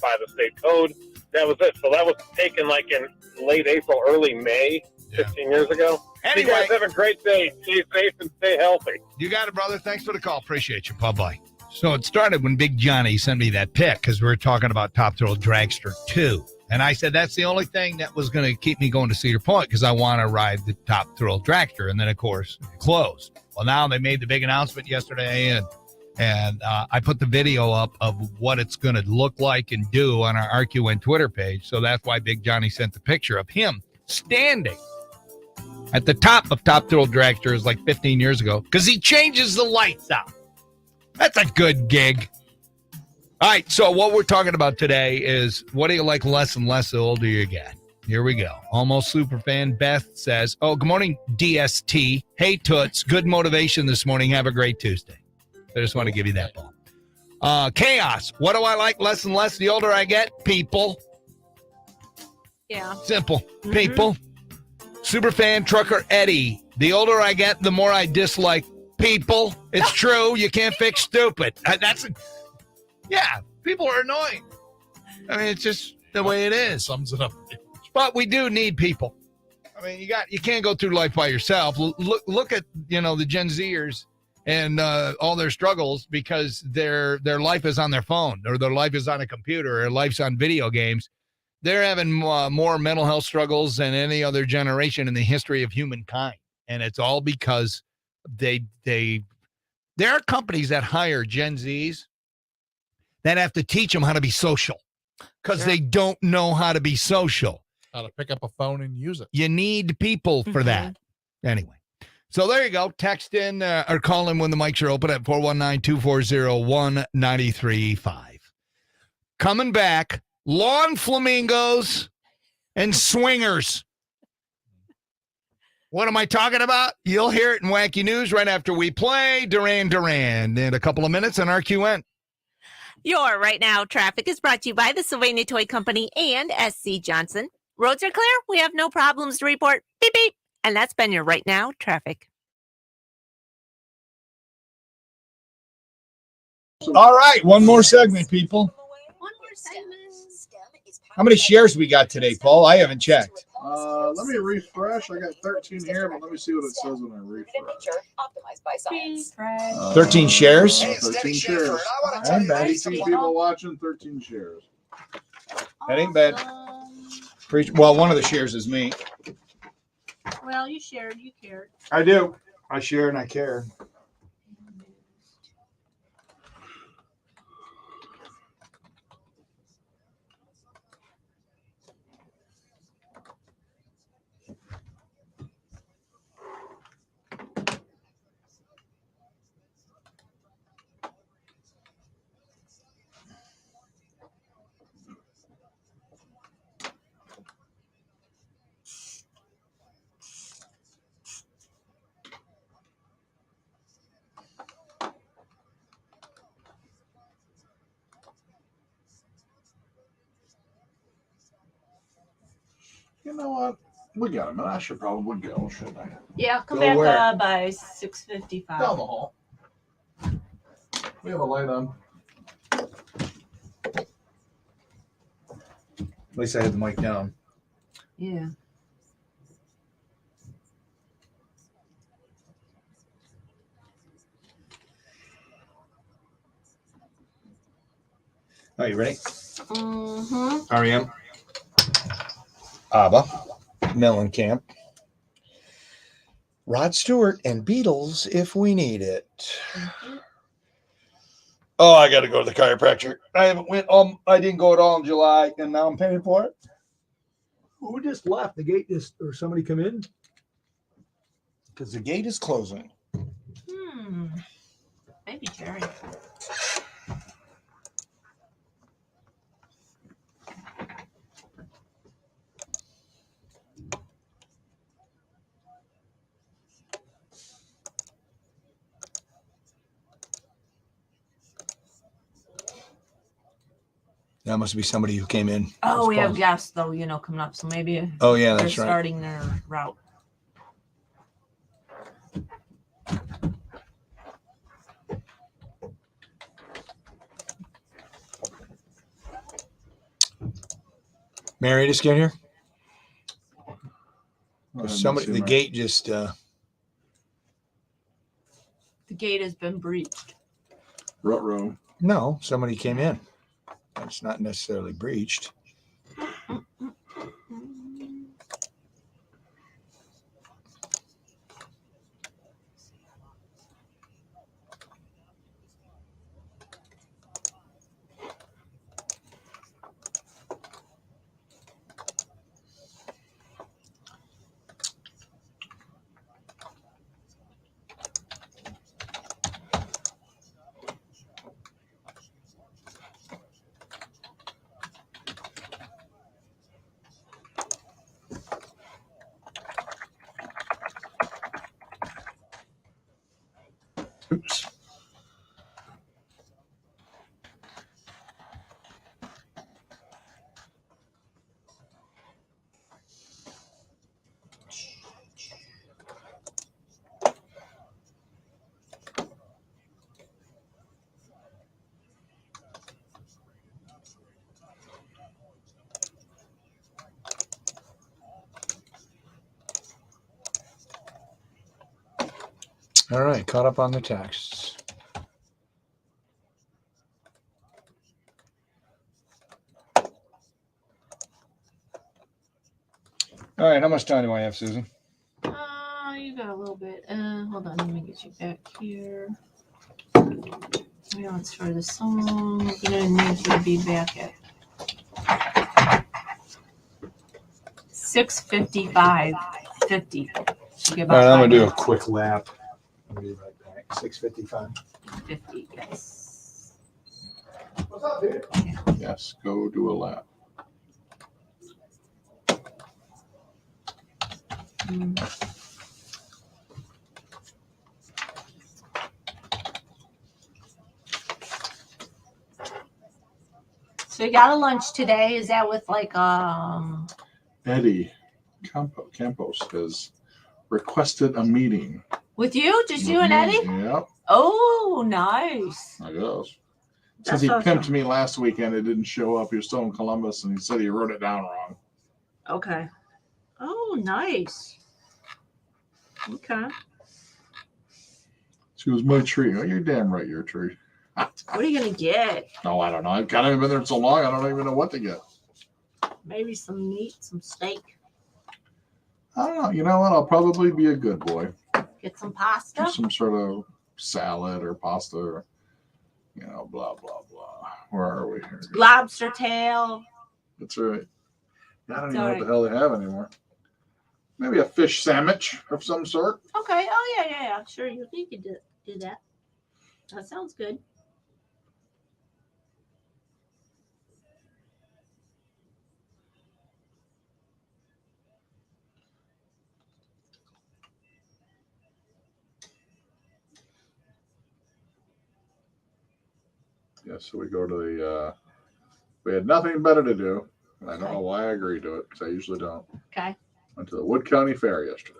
by the state code. That was it. So that was taken like in late April, early May, 15 years ago. Anyway, you guys have a great day. Stay safe and stay healthy. You got it, brother. Thanks for the call. Appreciate you. Bye-bye. So it started when Big Johnny sent me that pic because we were talking about Top Thrill Dragster 2. And I said that's the only thing that was going to keep me going to Cedar Point because I want to ride the Top Thrill Dragster. And then, of course, it closed. Well, now they made the big announcement yesterday, and I put the video up of what it's going to look like and do on our RQN Twitter page. So that's why Big Johnny sent the picture of him standing at the top of Top Thrill Dragster like 15 years ago because he changes the lights out. That's a good gig. All right, so what we're talking about today is what do you like less and less the older you get? Here we go. Almost Superfan Beth says, oh, good morning, DST. Hey, Toots, good motivation this morning. Have a great Tuesday. I just want to give you that ball. Chaos. What do I like less and less the older I get? People. Yeah. Simple. People. Superfan Trucker Eddie. The older I get, the more I dislike people. It's true. You can't fix stupid. Yeah, people are annoying. I mean, it's just the way it is. Sums it up. But we do need people. I mean, you can't go through life by yourself. Look at, the Gen Zers and all their struggles because their life is on their phone or their life is on a computer or life's on video games. They're having more mental health struggles than any other generation in the history of humankind. And it's all because there are companies that hire Gen Zs that have to teach them how to be social because they don't know how to be social. How to pick up a phone and use it. You need people for that. Anyway, so there you go. Text in or call in when the mics are open at 419-240-1935. Coming back, lawn flamingos and swingers. What am I talking about? You'll hear it in Wacky News right after we play Duran Duran in a couple of minutes on RQN. Your Right Now traffic is brought to you by the Sylvania Toy Company and SC Johnson. Roads are clear. We have no problems to report. Beep, beep. And that's been your Right Now traffic. All right, one more segment, people. One more segment. How many shares we got today, Paul? I haven't checked. Let me refresh. I got 13 here, but let me see what it says when I refresh. 13 shares? 13 shares. Ain't bad. 18 people watching, 13 shares. That ain't bad. Well, one of the shares is me. Well, you shared, you cared. I do. I share and I care. You know what? We got a minute. I should probably go, shouldn't I? Yeah, come Go back where? by 6:55. Down the hall. We have a light on. At least I had the mic down. Yeah. Are you ready? Mm-hmm. REM. ABBA. Mellencamp. Rod Stewart and Beatles if we need it. Oh, I got to go to the chiropractor. I didn't go at all in July, and now I'm paying for it. Who just left? The gate just, or somebody come in? Because the gate is closing. Maybe Jerry. That must be somebody who came in. Oh, we have guests though, coming up. So maybe. Oh, yeah, that's they're right. starting their route. Mary, just get here. Somebody, The gate just. The gate has been breached. Ruh-roh. No, somebody came in. It's not necessarily breached. Oops. All right, caught up on the texts. All right, how much time do I have, Susan? You got a little bit. Hold on, let me get you back here. Let's try the song. We're gonna need you to be back at 6:55:50. All right, I'm gonna do a quick lap. I'll be right back. 6:55. 50, yes. What's up, dude? Yes, go do a lap. So you got a lunch today. Is that with like Eddie Campos has requested a meeting. with you? Just you and Eddie? Yep. Oh, nice. I guess. That's Since he awesome. pimped me last weekend, it didn't show up. He was still in Columbus, and he said he wrote it down wrong. Okay. Oh, nice. Okay. She was my tree. Oh, you're damn right, you're a tree. What are you gonna get? No, I don't know. I've kind of been there so long, I don't even know what to get. Maybe some meat, some steak. I don't know. You know what? I'll probably be a good boy. Get some pasta. Do some sort of salad or pasta or, blah, blah, blah. Where are we here? Lobster tail. That's right. I don't It's even know all what the hell they have anymore. Maybe a fish sandwich of some sort. Okay. Oh yeah. Sure, you could do that. That sounds good. Yeah, so we go to the, we had nothing better to do. And I don't know why I agreed to it, because I usually don't. Okay. Went to the Wood County Fair yesterday.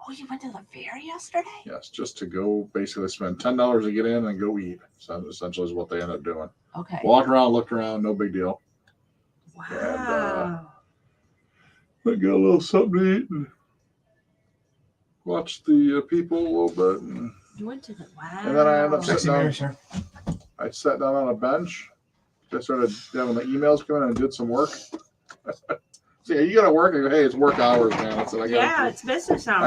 Oh, you went to the fair yesterday? Yes, just to go basically spend $10 to get in and go eat. So essentially is what they end up doing. Okay. Walk around, look around, no big deal. Wow. And I got a little something to eat and watch the people a little bit. And You went to the wow. then I ended up sitting down. I sat down on a bench. I started having the emails come in and did some work. So yeah, you gotta work. I go, hey, it's work hours, man. I said, It's business hours.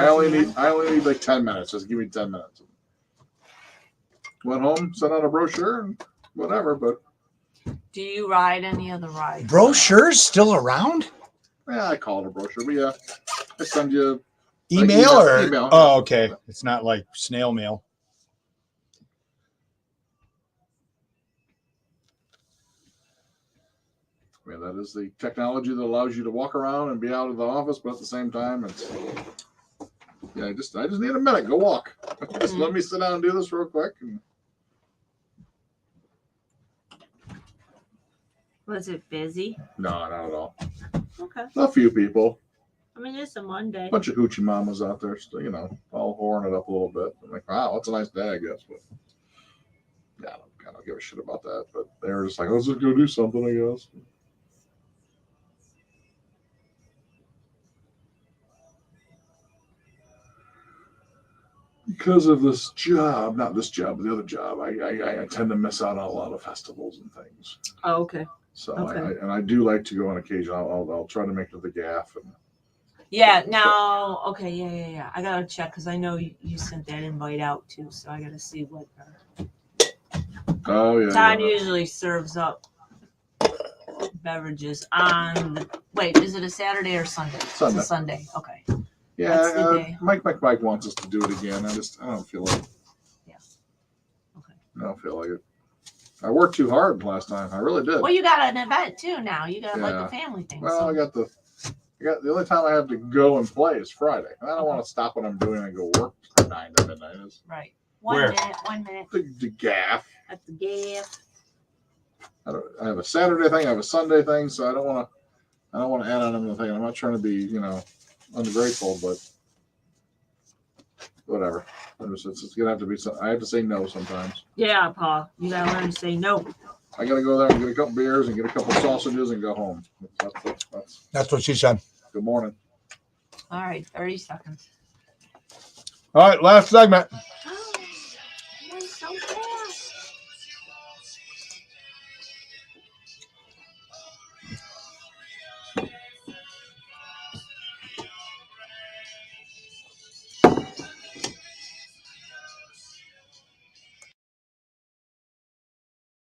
I only need like 10 minutes. Just give me 10 minutes. Went home, sent out a brochure and whatever, but Do you ride any of the rides? Brochures still around? yeah, I call it a brochure, but yeah, I send you Email or email. Oh, okay. It's not like snail mail. I mean, that is the technology that allows you to walk around and be out of the office, but at the same time, it's I just need a minute. Go walk. Just let me sit down and do this real quick. And Was it busy? no, not at all. Okay. A few people, I mean, it's a Monday. a bunch of hoochie mamas out there, still, all whoring it up a little bit. I'm like, wow, it's a nice day, I guess. But yeah, I don't give a shit about that. But they were just like, let's just go do something, I guess. Because of this job, not this job, but the other job, I tend to miss out on a lot of festivals and things. Oh, okay. So Okay. I do like to go on occasion. I'll try to make it to the gaff. And Yeah. Now. Okay. Yeah. I gotta check because I know you sent that invite out too, so I gotta see what. oh yeah. Todd yeah. usually serves up beverages on the. Wait, is it a Saturday or Sunday? Sunday. It's a Sunday. Okay. Yeah, That's the day. Mike wants us to do it again. I don't feel like. Yeah. Okay. I don't feel like it. I worked too hard last time. I really did. Well, you got an event too now. You got like Yeah. a family thing. Well, so. I got the only time I have to go and play is Friday. I don't want to stop what I'm doing and go work from 9 to midnight. Right. Where? 1 minute. The gaff. At the gaff. I have a Saturday thing. I have a Sunday thing. So I don't want to add on another thing. I'm not trying to be ungrateful, but whatever. It's gonna have to be. I have to say no sometimes. Yeah, Paul. You gotta learn to say no. I gotta go there and get a couple beers and get a couple sausages and go home. That's what she said. Good morning. All right, 30 seconds. All right, last segment. Went so fast.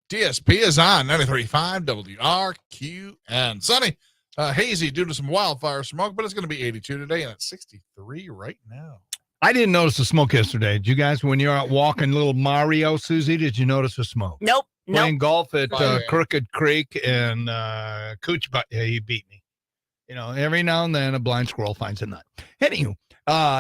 DSP is on 93.5 WRQN. Sunny, hazy due to some wildfire smoke, but it's going to be 82 today, and it's 63 right now. I didn't notice the smoke yesterday. Did you guys, when you're out walking little Mario, Susie, did you notice the smoke? Nope. Playing golf at Yeah. Crooked Creek and Cooch, but yeah, he beat me. Every now and then a blind squirrel finds a nut. Anywho,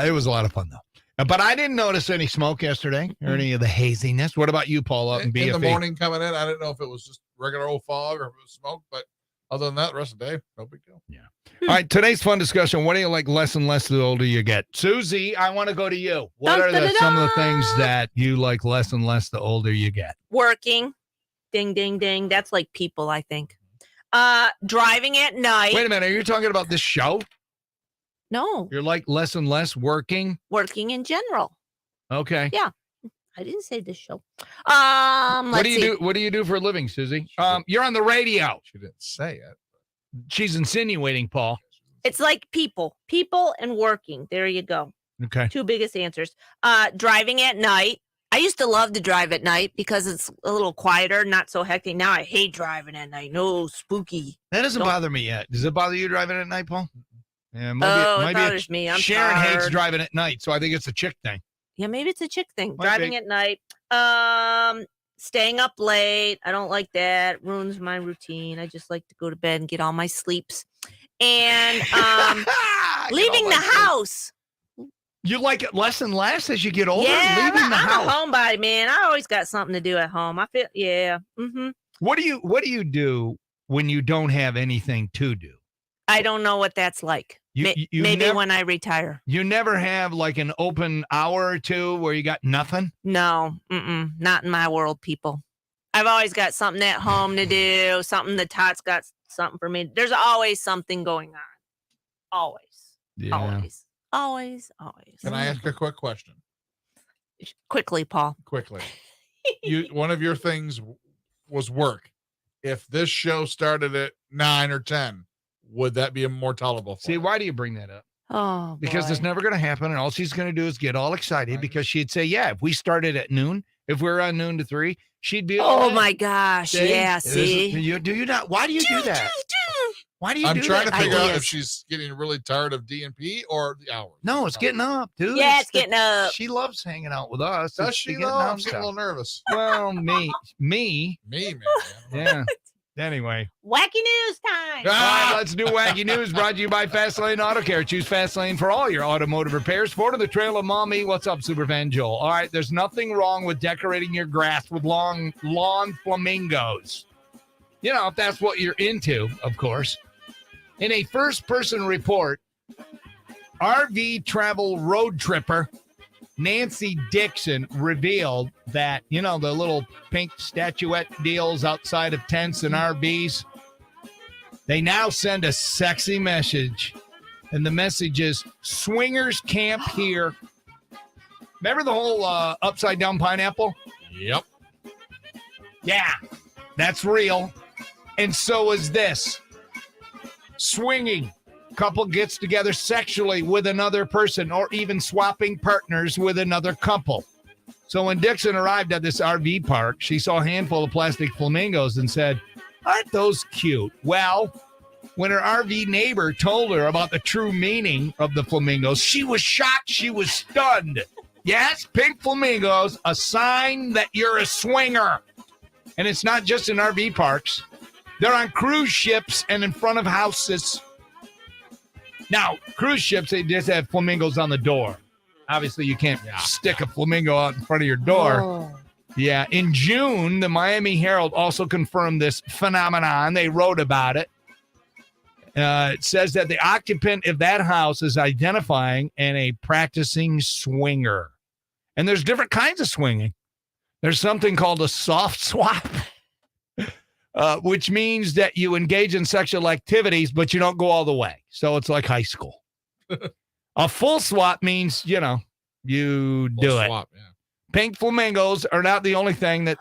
it was a lot of fun though. But I didn't notice any smoke yesterday or any of the haziness. What about you, Paul, up in BFE? In the morning coming in, I didn't know if it was just regular old fog or if it was smoke, but other than that, the rest of the day, no big deal. Yeah. All right, today's fun discussion. What do you like less and less the older you get? Susie, I want to go to you. What are some of the things that you like less and less the older you get? Working. Ding, ding, ding. That's like people, I think. Driving at night. Wait a minute. Are you talking about this show? No. You're like less and less working? Working in general. Okay. Yeah. I didn't say this show. What do you do? What do you do for a living, Susie? You're on the radio. She didn't say it. She's insinuating, Paul. It's like people and working. There you go. Okay. Two biggest answers. Driving at night. I used to love to drive at night because it's a little quieter, not so hectic. Now I hate driving at night. No, spooky. That doesn't bother me yet. Does it bother you driving at night, Paul? Yeah, maybe, it bothers me. I'm Sharon tired. hates driving at night, so I think it's a chick thing. Yeah, maybe it's a chick thing. Might Driving be. at night. Staying up late. I don't like that. Ruins my routine. I just like to go to bed and get all my sleeps. And leaving the house. You like it less and less as you get older? Yeah, Leaving the I'm house. a homebody, man. I always got something to do at home. I feel, yeah. Mm-hmm. What do you do when you don't have anything to do? I don't know what that's like. Maybe when I retire. You never have like an open hour or two where you got nothing? No, not in my world, people. I've always got something at home to do, something the Tot's got something for me. There's always something going on. Always. Yeah. Always. Can I ask a quick question? Quickly, Paul. Quickly. One of your things was work. If this show started at 9 or 10, would that be more tolerable for See, you? why do you bring that up? Oh, because boy. it's never going to happen, and all she's going to do is get all excited because she'd say, yeah, if we started at noon, if we're on noon to 3, she'd be Oh, my gosh. Yeah, see? Do you not? Why do you do that? Why do you I'm do trying that? to figure out if she's getting really tired of DNP or the hours. No, it's getting up, dude. Yeah, it's getting up. She loves hanging out with us. Does It's she, getting though? up I'm getting a stuff. little nervous. Well, me. Me, man. Yeah. Anyway. Wacky news time. All right, let's do Wacky News, brought to you by Fastlane Auto Care. Choose Fastlane for all your automotive repairs. Ford of the Trail of Mommy. What's up, Superfan Joel? All right, there's nothing wrong with decorating your grass with long lawn flamingos. You know, if that's what you're into, of course. In a first-person report, RV travel road tripper Nancy Dixon revealed that, you know, the little pink statuette deals outside of tents and RVs, they now send a sexy message. And the message is, swingers camp here. Remember the whole upside down pineapple? Yep. Yeah, that's real. And so is this. Swinging. Couple gets together sexually with another person or even swapping partners with another couple. So when Dixon arrived at this RV park, she saw a handful of plastic flamingos and said, aren't those cute? Well, when her RV neighbor told her about the true meaning of the flamingos, she was shocked. She was stunned. Yes, pink flamingos, a sign that you're a swinger. And it's not just in RV parks. They're on cruise ships and in front of houses. Now, cruise ships, they just have flamingos on the door. Obviously, you can't stick a flamingo out in front of your door. Oh. Yeah. In June, the Miami Herald also confirmed this phenomenon. They wrote about it. It says that the occupant of that house is identifying and a practicing swinger. And there's different kinds of swinging. There's something called a soft swap. Which means that you engage in sexual activities, but you don't go all the way. So it's like high school. A full swap means, you know, you do it. Swap, yeah. Pink flamingos are not the only thing that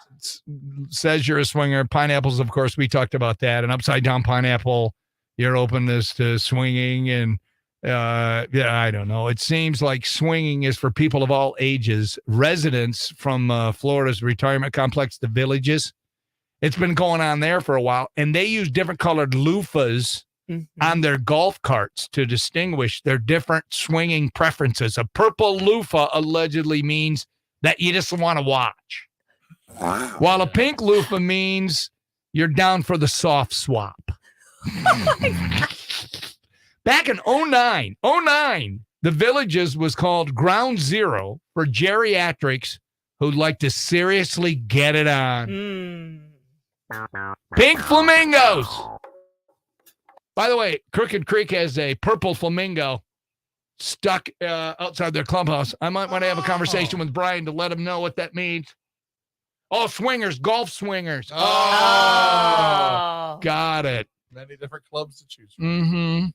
says you're a swinger. Pineapples, of course, we talked about that. An upside down pineapple, your openness to swinging. And I don't know. It seems like swinging is for people of all ages. Residents from Florida's retirement complex, the Villages. It's been going on there for a while, and they use different colored loofahs on their golf carts to distinguish their different swinging preferences. A purple loofah allegedly means that you just want to watch, while a pink loofah means you're down for the soft swap. Back in 09, The Villages was called Ground Zero for geriatrics who'd like to seriously get it on. Pink flamingos. By the way, Crooked Creek has a purple flamingo stuck outside their clubhouse. I might want to have a conversation with Brian to let him know what that means. Oh, swingers, golf swingers. Oh. Got it. Many different clubs to choose from. Mm-hmm.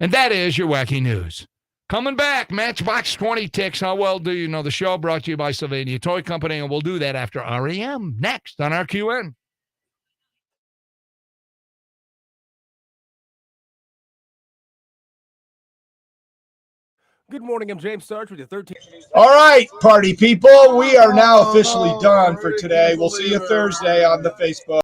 And that is your wacky news. Coming back, Matchbox 20 ticks. How well do you know the show? Brought to you by Sylvania Toy Company, and we'll do that after REM next on RQN. Good morning, I'm James Sarge with your 13. All right, party people, we are now officially done for today. We'll see you Thursday on the Facebook.